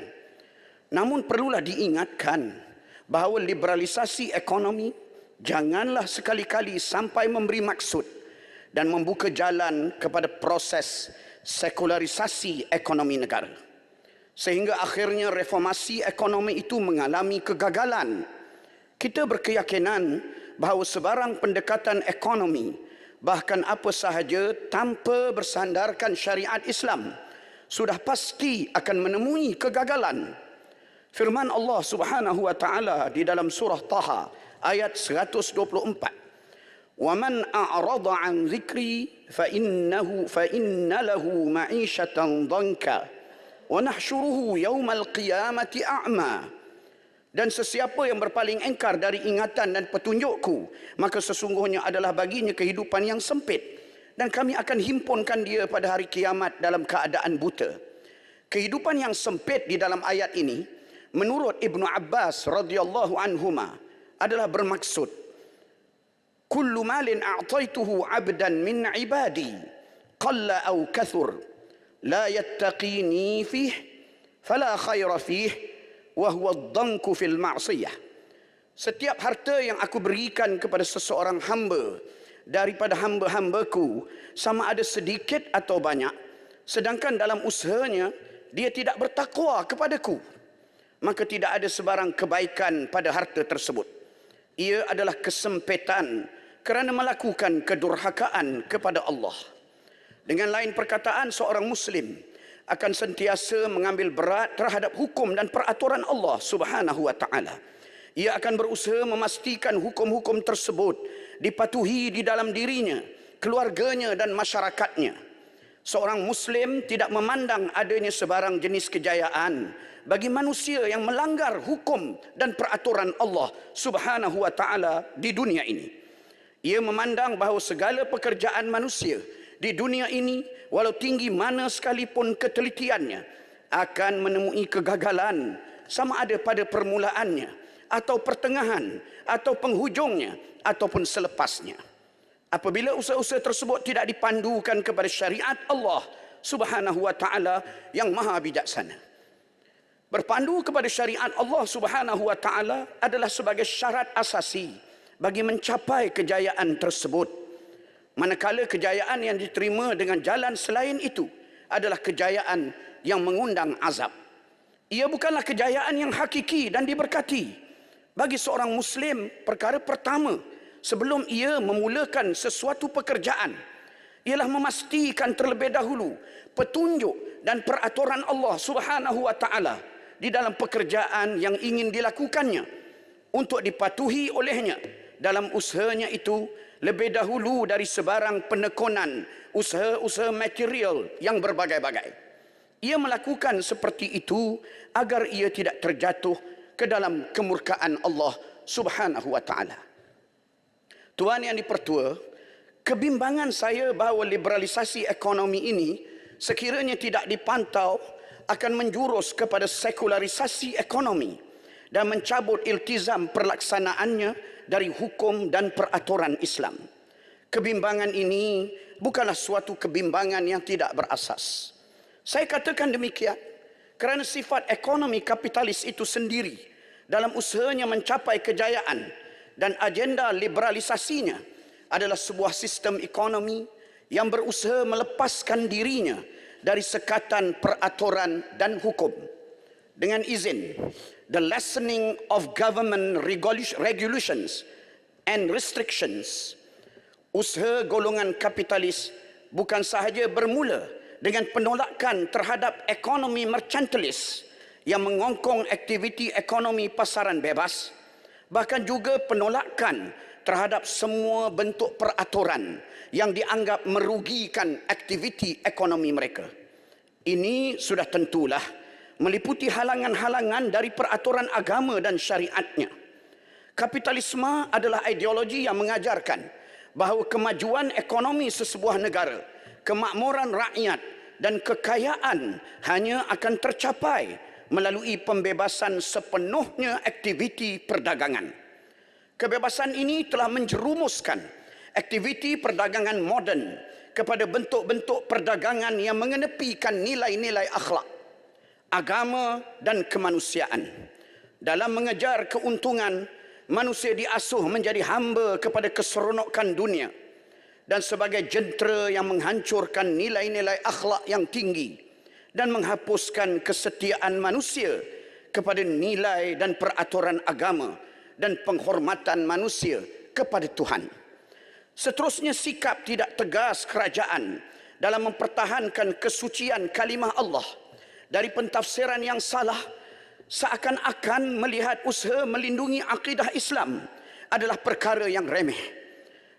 Speaker 9: Namun perlulah diingatkan bahawa liberalisasi ekonomi janganlah sekali-kali sampai memberi maksud dan membuka jalan kepada proses sekularisasi ekonomi negara, sehingga akhirnya reformasi ekonomi itu mengalami kegagalan. Kita berkeyakinan bahawa sebarang pendekatan ekonomi, bahkan apa sahaja tanpa bersandarkan syariat Islam, sudah pasti akan menemui kegagalan. Firman Allah Subhanahu wa taala di dalam surah Taha ayat 124, وَمَنْ أَعْرَضَ عَنْ ذِكْرِي فَإِنَّ لَهُ مَعِيشَةً ضَنْكًا وَنَحْشُرُهُ يَوْمَ الْقِيَامَةِ أَعْمَى. Dan sesiapa yang berpaling engkar dari ingatan dan petunjukku, maka sesungguhnya adalah baginya kehidupan yang sempit, dan kami akan himpunkan dia pada hari kiamat dalam keadaan buta. Kehidupan yang sempit di dalam ayat ini, menurut Ibnu Abbas radhiyallahu anhuma, adalah bermaksud kullu malin a'taituhu 'abdan min 'ibadi qalla aw kathur la yattaqini fih fala khaira fih wa huwa ad-danku fil ma'siyah. Setiap harta yang aku berikan kepada seseorang hamba daripada hamba-hambaku, sama ada sedikit atau banyak, sedangkan dalam usahanya dia tidak bertakwa kepadaku, maka tidak ada sebarang kebaikan pada harta tersebut. Ia adalah kesempitan kerana melakukan kedurhakaan kepada Allah. Dengan lain perkataan, seorang Muslim akan sentiasa mengambil berat terhadap hukum dan peraturan Allah Subhanahu wa taala. Ia akan berusaha memastikan hukum-hukum tersebut dipatuhi di dalam dirinya, keluarganya dan masyarakatnya. Seorang Muslim tidak memandang adanya sebarang jenis kejayaan bagi manusia yang melanggar hukum dan peraturan Allah Subhanahu wa taala di dunia ini. Ia memandang bahawa segala pekerjaan manusia di dunia ini, walau tinggi mana sekalipun ketelitiannya, akan menemui kegagalan sama ada pada permulaannya, atau pertengahan, atau penghujungnya, ataupun selepasnya. Apabila usaha-usaha tersebut tidak dipandukan kepada syariat Allah Subhanahu wa taala yang maha bijaksana. Berpandu kepada syariat Allah Subhanahu wa taala adalah sebagai syarat asasi bagi mencapai kejayaan tersebut. Manakala kejayaan yang diterima dengan jalan selain itu adalah kejayaan yang mengundang azab. Ia bukanlah kejayaan yang hakiki dan diberkati. Bagi seorang Muslim, perkara pertama sebelum ia memulakan sesuatu pekerjaan ialah memastikan terlebih dahulu petunjuk dan peraturan Allah Subhanahu wa taala di dalam pekerjaan yang ingin dilakukannya untuk dipatuhi olehnya dalam usahanya itu, lebih dahulu dari sebarang penekanan usaha-usaha material yang berbagai-bagai. Ia melakukan seperti itu agar ia tidak terjatuh ke dalam kemurkaan Allah Subhanahu wa taala. Tuan yang dipertua, kebimbangan saya bahawa liberalisasi ekonomi ini sekiranya tidak dipantau akan menjurus kepada sekularisasi ekonomi dan mencabut iltizam perlaksanaannya dari hukum dan peraturan Islam. Kebimbangan ini bukanlah suatu kebimbangan yang tidak berasas. Saya katakan demikian kerana sifat ekonomi kapitalis itu sendiri dalam usahanya mencapai kejayaan dan agenda liberalisasinya adalah sebuah sistem ekonomi yang berusaha melepaskan dirinya dari sekatan peraturan dan hukum. Dengan izin, the lessening of government regulations and restrictions, usaha golongan kapitalis bukan sahaja bermula dengan penolakan terhadap ekonomi mercantilis yang mengongkong aktiviti ekonomi pasaran bebas, bahkan juga penolakan terhadap semua bentuk peraturan yang dianggap merugikan aktiviti ekonomi mereka. Ini sudah tentulah meliputi halangan-halangan dari peraturan agama dan syariatnya. Kapitalisme adalah ideologi yang mengajarkan bahawa kemajuan ekonomi sesebuah negara, kemakmuran rakyat dan kekayaan hanya akan tercapai melalui pembebasan sepenuhnya aktiviti perdagangan. Kebebasan ini telah menjerumuskan aktiviti perdagangan moden kepada bentuk-bentuk perdagangan yang mengenepikan nilai-nilai akhlak, agama dan kemanusiaan. Dalam mengejar keuntungan, manusia diasuh menjadi hamba kepada keseronokan dunia dan sebagai jentera yang menghancurkan nilai-nilai akhlak yang tinggi dan menghapuskan kesetiaan manusia kepada nilai dan peraturan agama dan penghormatan manusia kepada Tuhan. Seterusnya, sikap tidak tegas kerajaan dalam mempertahankan kesucian kalimah Allah dari pentafsiran yang salah, seakan-akan melihat usaha melindungi akidah Islam adalah perkara yang remeh.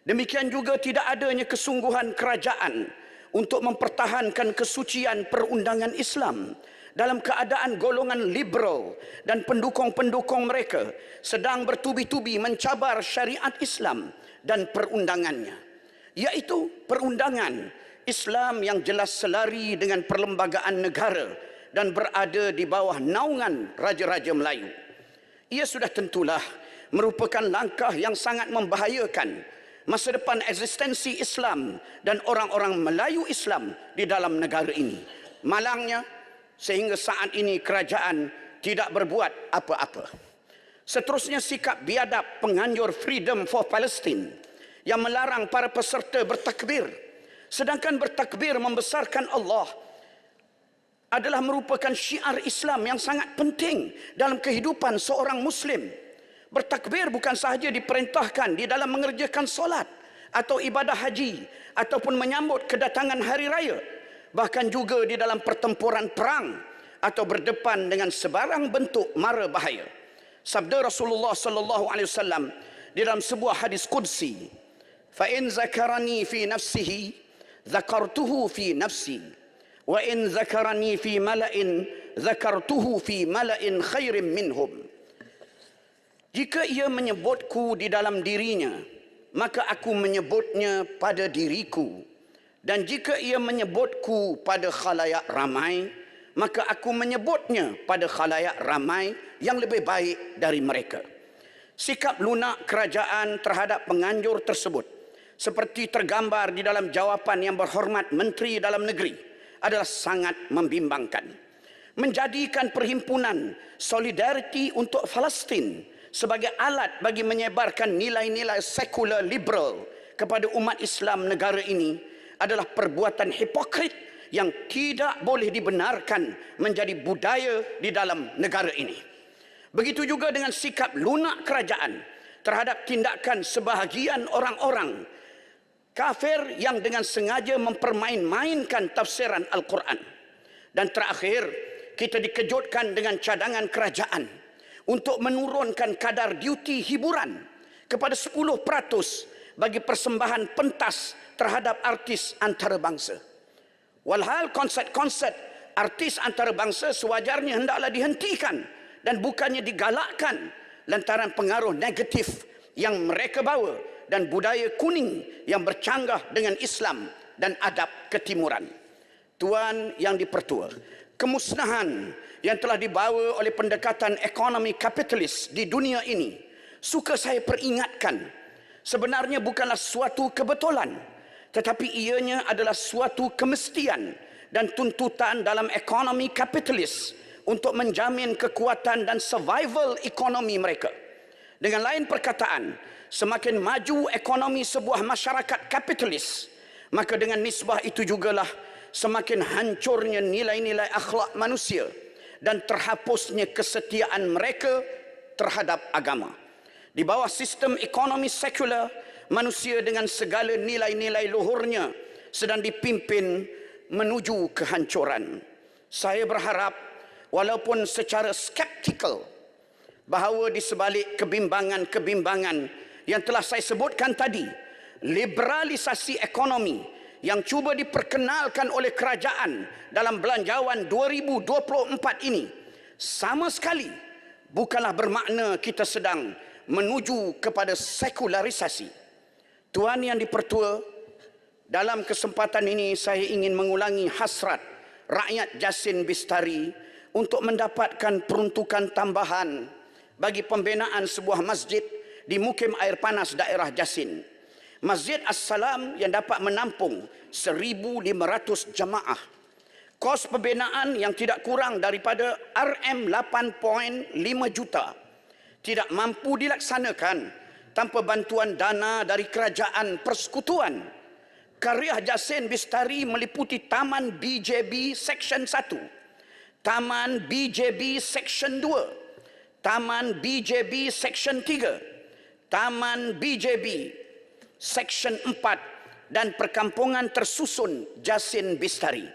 Speaker 9: Demikian juga tidak adanya kesungguhan kerajaan untuk mempertahankan kesucian perundangan Islam dalam keadaan golongan liberal dan pendukung-pendukung mereka sedang bertubi-tubi mencabar syariat Islam dan perundangannya, iaitu perundangan Islam yang jelas selari dengan perlembagaan negara dan berada di bawah naungan Raja-Raja Melayu. Ia sudah tentulah merupakan langkah yang sangat membahayakan masa depan eksistensi Islam dan orang-orang Melayu Islam di dalam negara ini. Malangnya, sehingga saat ini kerajaan tidak berbuat apa-apa. Seterusnya, sikap biadab penganjur Freedom for Palestine yang melarang para peserta bertakbir, sedangkan bertakbir membesarkan Allah adalah merupakan syiar Islam yang sangat penting dalam kehidupan seorang Muslim. Bertakbir bukan sahaja diperintahkan di dalam mengerjakan solat atau ibadah haji ataupun menyambut kedatangan hari raya, bahkan juga di dalam pertempuran perang atau berdepan dengan sebarang bentuk mara bahaya. Sabda Rasulullah sallallahu alaihi wasallam di dalam sebuah hadis qudsi, "Fa in zakarani fi nafsihi, zakartuhu fi nafsi, wa in zakarani fi mala'in, zakartuhu fi mala'in khairin minhum." Jika ia menyebutku di dalam dirinya, maka aku menyebutnya pada diriku. Dan jika ia menyebutku pada khalayak ramai, maka aku menyebutnya pada khalayak ramai yang lebih baik dari mereka. Sikap lunak kerajaan terhadap penganjur tersebut, seperti tergambar di dalam jawapan Yang Berhormat Menteri Dalam Negeri, adalah sangat membimbangkan. Menjadikan perhimpunan Solidariti untuk Palestin sebagai alat bagi menyebarkan nilai-nilai sekular liberal kepada umat Islam negara ini adalah perbuatan hipokrit yang tidak boleh dibenarkan menjadi budaya di dalam negara ini. Begitu juga dengan sikap lunak kerajaan terhadap tindakan sebahagian orang-orang kafir yang dengan sengaja mempermain-mainkan tafsiran Al-Quran. Dan terakhir, kita dikejutkan dengan cadangan kerajaan untuk menurunkan kadar duty hiburan kepada 10% bagi persembahan pentas terhadap artis antarabangsa. Walhal konsert-konsert artis antarabangsa sewajarnya hendaklah dihentikan dan bukannya digalakkan lantaran pengaruh negatif yang mereka bawa dan budaya kuning yang bercanggah dengan Islam dan adab ketimuran. Tuan yang dipertua, kemusnahan yang telah dibawa oleh pendekatan ekonomi kapitalis di dunia ini, suka saya peringatkan, sebenarnya bukanlah suatu kebetulan, tetapi ianya adalah suatu kemestian dan tuntutan dalam ekonomi kapitalis untuk menjamin kekuatan dan survival ekonomi mereka. Dengan lain perkataan, semakin maju ekonomi sebuah masyarakat kapitalis, maka dengan nisbah itu jugalah semakin hancurnya nilai-nilai akhlak manusia dan terhapusnya kesetiaan mereka terhadap agama. Di bawah sistem ekonomi sekular, manusia dengan segala nilai-nilai luhurnya sedang dipimpin menuju kehancuran. Saya berharap, walaupun secara skeptikal, bahawa di sebalik kebimbangan-kebimbangan yang telah saya sebutkan tadi, liberalisasi ekonomi yang cuba diperkenalkan oleh kerajaan dalam belanjawan 2024 ini sama sekali bukanlah bermakna kita sedang menuju kepada sekularisasi. Tuan yang dipertua, dalam kesempatan ini saya ingin mengulangi hasrat rakyat Jasin Bistari untuk mendapatkan peruntukan tambahan bagi pembinaan sebuah masjid di Mukim Air Panas daerah Jasin. Masjid As-Salam yang dapat menampung 1,500 jamaah. Kos pembinaan yang tidak kurang daripada RM8.5 juta tidak mampu dilaksanakan tanpa bantuan dana dari kerajaan persekutuan. Karya Jasin Bistari meliputi Taman BJB Seksyen 1, Taman BJB Seksyen 2, Taman BJB Seksyen 3, Taman BJB Seksyen 4 dan perkampungan tersusun Jasin Bistari.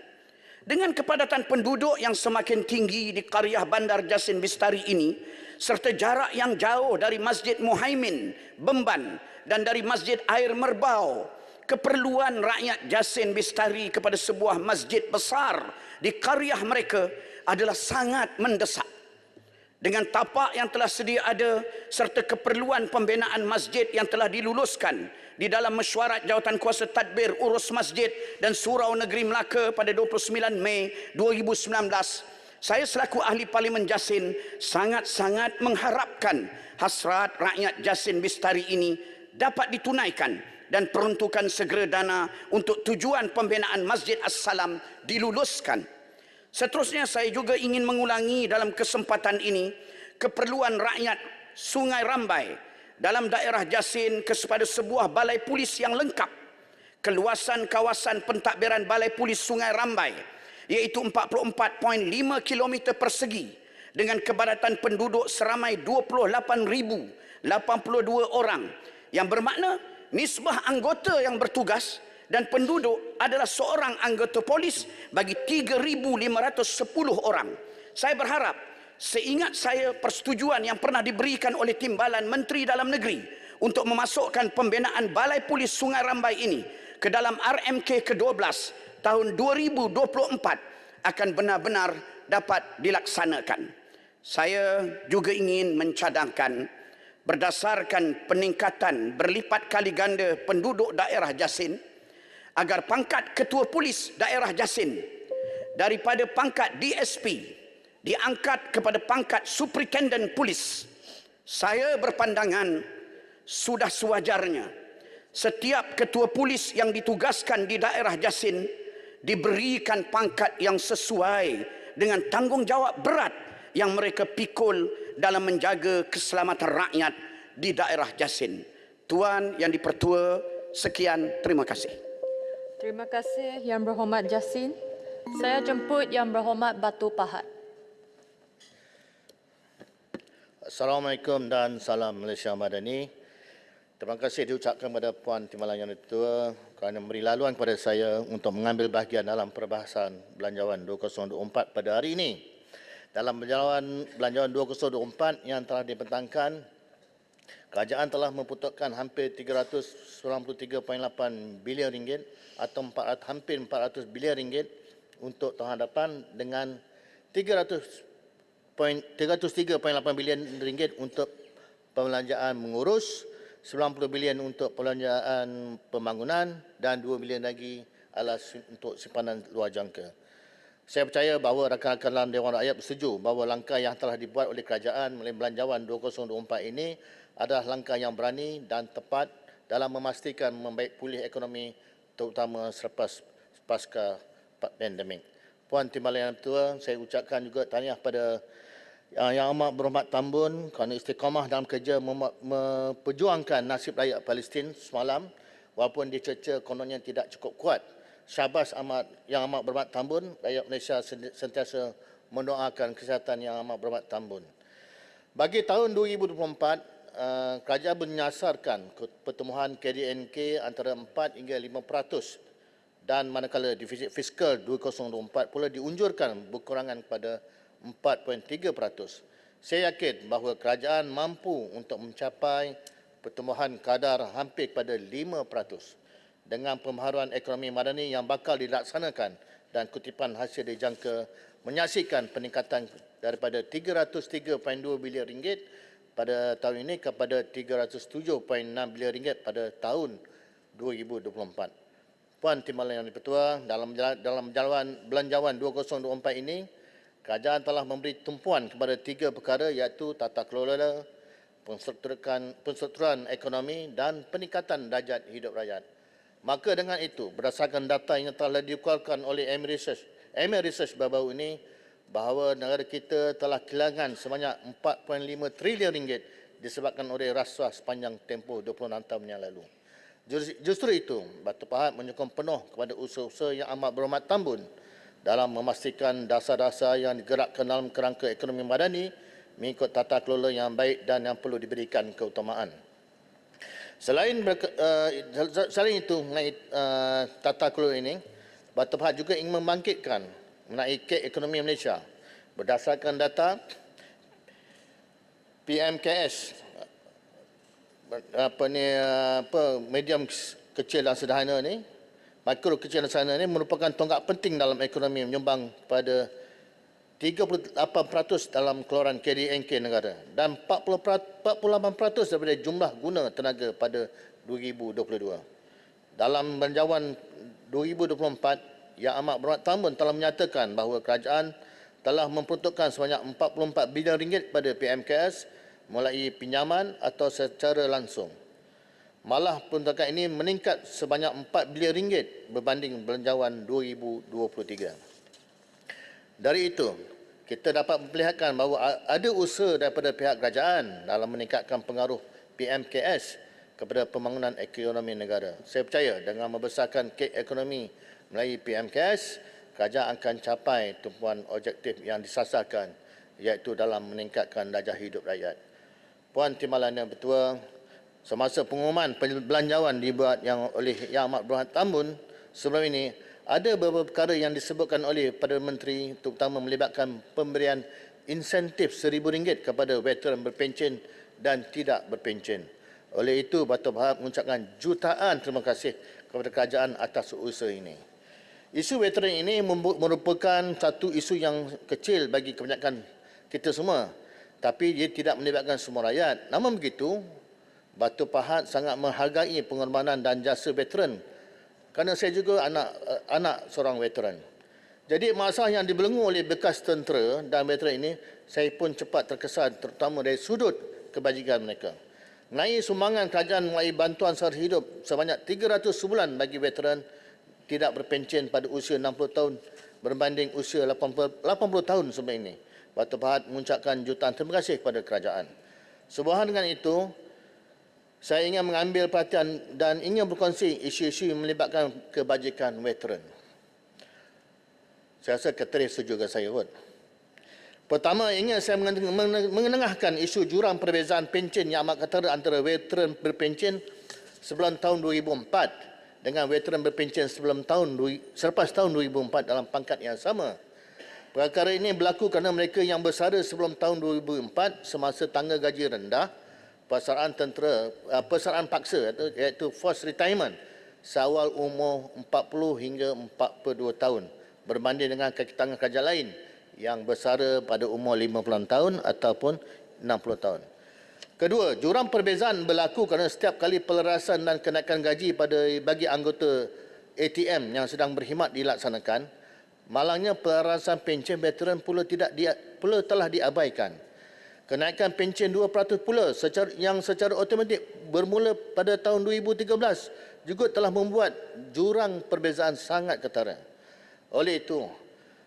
Speaker 9: Dengan kepadatan penduduk yang semakin tinggi di Qaryah Bandar Jasin Bistari ini, serta jarak yang jauh dari Masjid Muhaimin, Bemban dan dari Masjid Air Merbau, keperluan rakyat Jasin Bistari kepada sebuah masjid besar di qaryah mereka adalah sangat mendesak. Dengan tapak yang telah sedia ada serta keperluan pembinaan masjid yang telah diluluskan di dalam mesyuarat Jawatankuasa Tadbir Urus Masjid dan Surau Negeri Melaka pada 29 Mei 2019, saya selaku Ahli Parlimen Jasin sangat-sangat mengharapkan hasrat rakyat Jasin Bistari ini dapat ditunaikan dan peruntukan segera dana untuk tujuan pembinaan Masjid As-Salam diluluskan. Seterusnya saya juga ingin mengulangi dalam kesempatan ini keperluan rakyat Sungai Rambai dalam daerah Jasin kepada sebuah balai polis yang lengkap. Keluasan kawasan pentadbiran balai polis Sungai Rambai iaitu 44.5 km persegi dengan kepadatan penduduk seramai 28,082 orang, yang bermakna nisbah anggota yang bertugas dan penduduk adalah seorang anggota polis bagi 3,510 orang. Saya berharap, seingat saya persetujuan yang pernah diberikan oleh Timbalan Menteri Dalam Negeri untuk memasukkan pembinaan Balai Polis Sungai Rambai ini ke dalam RMK ke-12 tahun 2024 akan benar-benar dapat dilaksanakan. Saya juga ingin mencadangkan, berdasarkan peningkatan berlipat kali ganda penduduk daerah Jasin, agar pangkat Ketua Polis Daerah Jasin daripada pangkat DSP diangkat kepada pangkat Superintendent Polis. Saya berpandangan sudah sewajarnya setiap ketua polis yang ditugaskan di daerah Jasin diberikan pangkat yang sesuai dengan tanggungjawab berat yang mereka pikul dalam menjaga keselamatan rakyat di daerah Jasin. Tuan Yang Dipertua, sekian, terima kasih.
Speaker 8: Terima kasih Yang Berhormat Jasin. Saya jemput Yang Berhormat Batu Pahat.
Speaker 2: Assalamualaikum dan salam Malaysia Madani. Terima kasih diucapkan kepada Puan Timbalan Yang Dipertua kerana memberi laluan kepada saya untuk mengambil bahagian dalam perbahasan Belanjawan 2024 pada hari ini. Dalam Belanjawan 2024 yang telah dibentangkan, kerajaan telah memperuntukkan hampir 393.8 bilion ringgit atau hampir 400 bilion ringgit untuk tahun hadapan dengan 303.8 bilion ringgit untuk pembelanjaan mengurus, 90 bilion untuk pembelanjaan pembangunan dan 2 bilion lagi adalah untuk simpanan luar jangka. Saya percaya bahawa rakan-rakan dalam Dewan Rakyat bersetuju bahawa langkah yang telah dibuat oleh kerajaan melalui Belanjawan 2024 ini adalah langkah yang berani dan tepat dalam memastikan membaik pulih ekonomi terutama selepas pasca pandemik. Puan Timbalan Yang Dipertua, saya ucapkan juga tahniah pada Yang Amat Berhormat Tambun kerana istiqamah dalam kerja memperjuangkan nasib rakyat Palestin semalam walaupun dicerca kononnya tidak cukup kuat. Syabas Yang Amat Berhormat Tambun, rakyat Malaysia sentiasa mendoakan kesihatan Yang Amat Berhormat Tambun. Bagi tahun 2024, kerajaan menyasarkan pertumbuhan KDNK antara 4 hingga 5% dan manakala defisit fiskal 2024 pula diunjurkan berkurangan kepada 4.3%. Saya yakin bahawa kerajaan mampu untuk mencapai pertumbuhan kadar hampir kepada 5% dengan pembaharuan ekonomi madani yang bakal dilaksanakan dan kutipan hasil dijangka menyaksikan peningkatan daripada 303.2 bilion ringgit pada tahun ini kepada 307.6 bilion ringgit pada tahun 2024. Puan Timbalan Yang Dipertua, dalam Belanjawan 2024 ini, kerajaan telah memberi tumpuan kepada 3 perkara iaitu tata kelola, penstrukturan ekonomi dan peningkatan darjat hidup rakyat. Maka dengan itu, berdasarkan data yang telah dikeluarkan oleh MA Research baru-baru ini, bahawa negara kita telah kehilangan sebanyak 4.5 trilion ringgit disebabkan oleh rasuah sepanjang tempoh 26 tahun yang lalu. Justru itu, Batu Pahat menyokong penuh kepada usaha-usaha Yang Amat Berhormat Tambun dalam memastikan dasar-dasar yang digerakkan dalam kerangka ekonomi madani mengikut tata kelola yang baik dan yang perlu diberikan keutamaan. Selain itu, mengenai tata kelola ini, Batu Pahat juga ingin membangkitkan mengenai kek ekonomi Malaysia. Berdasarkan data PMKS, medium kecil dan sederhana ni, mikro kecil dan sederhana ini merupakan tonggak penting dalam ekonomi menyumbang pada 38% dalam keluaran KDNK negara dan 48% daripada jumlah guna tenaga pada 2022. Dalam Belanjawan 2024, Yang Amat Berhormat Tambun telah menyatakan bahawa kerajaan telah memperuntukkan sebanyak 44 bilion ringgit pada PMKS mulai pinjaman atau secara langsung. Malah peruntukan ini meningkat sebanyak 4 bilion ringgit berbanding Belanjawan 2023. Dari itu, kita dapat memperlihatkan bahawa ada usaha daripada pihak kerajaan dalam meningkatkan pengaruh PMKS kepada pembangunan ekonomi negara. Saya percaya dengan membesarkan kek ekonomi melalui PMKS, kerajaan akan capai tumpuan objektif yang disasarkan iaitu dalam meningkatkan darjah hidup rakyat. Puan Timbalan Yang Dipertua, semasa pengumuman belanjawan dibuat oleh Yang Amat Berhormat Tambun sebelum ini, ada beberapa perkara yang disebutkan oleh Perdana Menteri terutama melibatkan pemberian insentif RM1,000 kepada veteran berpencen dan tidak berpencen. Oleh itu, Batu Pahat mengucapkan jutaan terima kasih kepada kerajaan atas usaha ini. Isu veteran ini merupakan satu isu yang kecil bagi kebanyakan kita semua, tapi dia tidak melibatkan semua rakyat. Namun begitu, Batu Pahat sangat menghargai pengorbanan dan jasa veteran kerana saya juga anak seorang veteran. Jadi masalah yang dibelenggu oleh bekas tentera dan veteran ini, saya pun cepat terkesan terutama dari sudut kebajikan mereka. Mengenai sumbangan kerajaan melalui bantuan sara hidup sebanyak 300 sebulan bagi veteran tidak berpencen pada usia 60 tahun berbanding usia 80 tahun sebelum ini. Batu Pahat mengucapkan jutaan terima kasih kepada kerajaan. Sebuahan dengan itu, saya ingin mengambil perhatian dan ingin berkongsi isu-isu yang melibatkan kebajikan veteran. Saya rasa Ketri setuju dengan saya kot. Pertama, ingin saya mengenengahkan isu jurang perbezaan pencen yang amat ketara antara veteran berpencen sebelum tahun 2004 dengan veteran berpencen selepas tahun 2004 dalam pangkat yang sama. Perkara ini berlaku kerana mereka yang bersara sebelum tahun 2004 semasa tangga gaji rendah, persaraan paksa iaitu forced retirement seawal umur 40 hingga 42 tahun berbanding dengan kaki tangan kerajaan lain yang bersara pada umur 50 tahun ataupun 60 tahun. Kedua, jurang perbezaan berlaku kerana setiap kali pelarasan dan kenaikan gaji bagi anggota ATM yang sedang berkhidmat dilaksanakan, malangnya pelarasan pencen veteran pula telah diabaikan. Kenaikan pencen 2% pula yang secara automatik bermula pada tahun 2013 juga telah membuat jurang perbezaan sangat ketara. Oleh itu,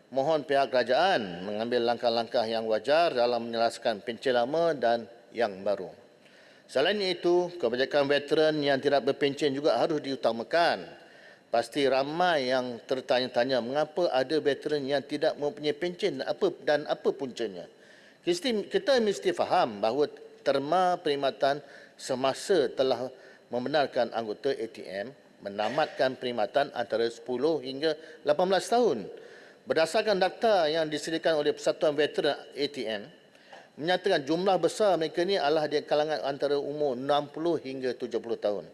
Speaker 2: mohon pihak kerajaan mengambil langkah-langkah yang wajar dalam menyelesaikan pencen lama dan yang baru. Selain itu, kebajikan veteran yang tidak berpencen juga harus diutamakan. Pasti ramai yang tertanya-tanya mengapa ada veteran yang tidak mempunyai pencen dan apa puncanya. Kita mesti faham bahawa terma perkhidmatan semasa telah membenarkan anggota ATM menamatkan perkhidmatan antara 10 hingga 18 tahun. Berdasarkan data yang disediakan oleh Persatuan Veteran ATM, menyatakan jumlah besar mereka ini adalah di kalangan antara umur 60 hingga 70 tahun.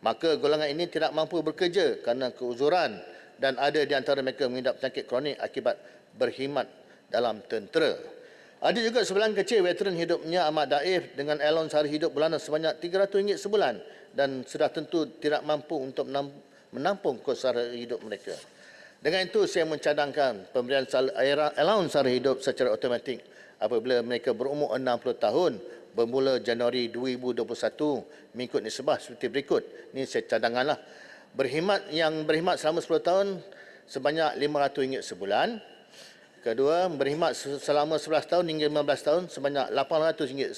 Speaker 2: Maka golongan ini tidak mampu bekerja kerana keuzuran dan ada di antara mereka mengidap penyakit kronik akibat berkhidmat dalam tentera. Ada juga sebilangan kecil veteran hidupnya amat daif dengan allowance hari hidup bulanan sebanyak RM300 sebulan dan sudah tentu tidak mampu untuk menampung kos sara hidup mereka. Dengan itu, saya mencadangkan pemberian allowance sara hidup secara automatik apabila mereka berumur 60 tahun bermula Januari 2021 mengikut nisbah seperti berikut. Ini saya cadangkanlah. Yang berkhidmat selama 10 tahun sebanyak RM500 sebulan. Kedua, berkhidmat selama 11 tahun hingga 15 tahun sebanyak RM800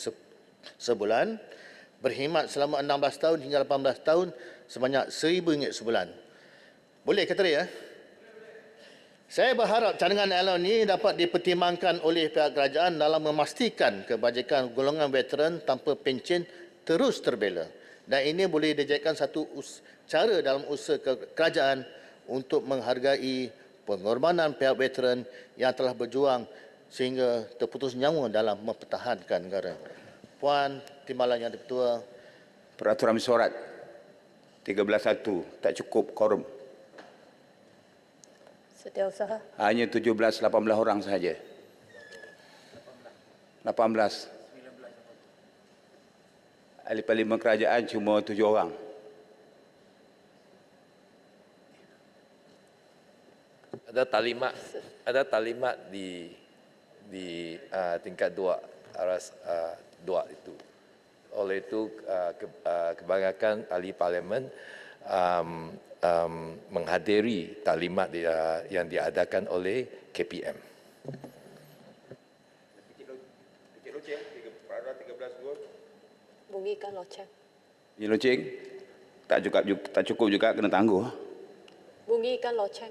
Speaker 2: sebulan. Berkhidmat selama 16 tahun hingga 18 tahun sebanyak RM1,000 sebulan. Boleh kata ya? Saya berharap cadangan allowance ini dapat dipertimbangkan oleh pihak kerajaan dalam memastikan kebajikan golongan veteran tanpa pencen terus terbela. Dan ini boleh dijadikan satu cara dalam usaha kerajaan untuk menghargai pengorbanan pihak veteran yang telah berjuang sehingga terputus nyawa dalam mempertahankan negara. Puan Timbalan Yang Dipertua.
Speaker 7: Peraturan mesyuarat 13.1 tak cukup korum.
Speaker 8: Setiausaha.
Speaker 7: Hanya 17-18 orang sahaja. 18. Ahli Parlimen Kerajaan cuma 7 orang.
Speaker 10: Ada talimat di tingkat 2 aras 2 itu. Oleh itu kebanyakan ahli parlimen menghadiri talimat yang diadakan oleh KPM.
Speaker 8: Bunyikan loceng.
Speaker 7: Ini loceng tak cukup juga kena tangguh.
Speaker 8: Bunyikan loceng.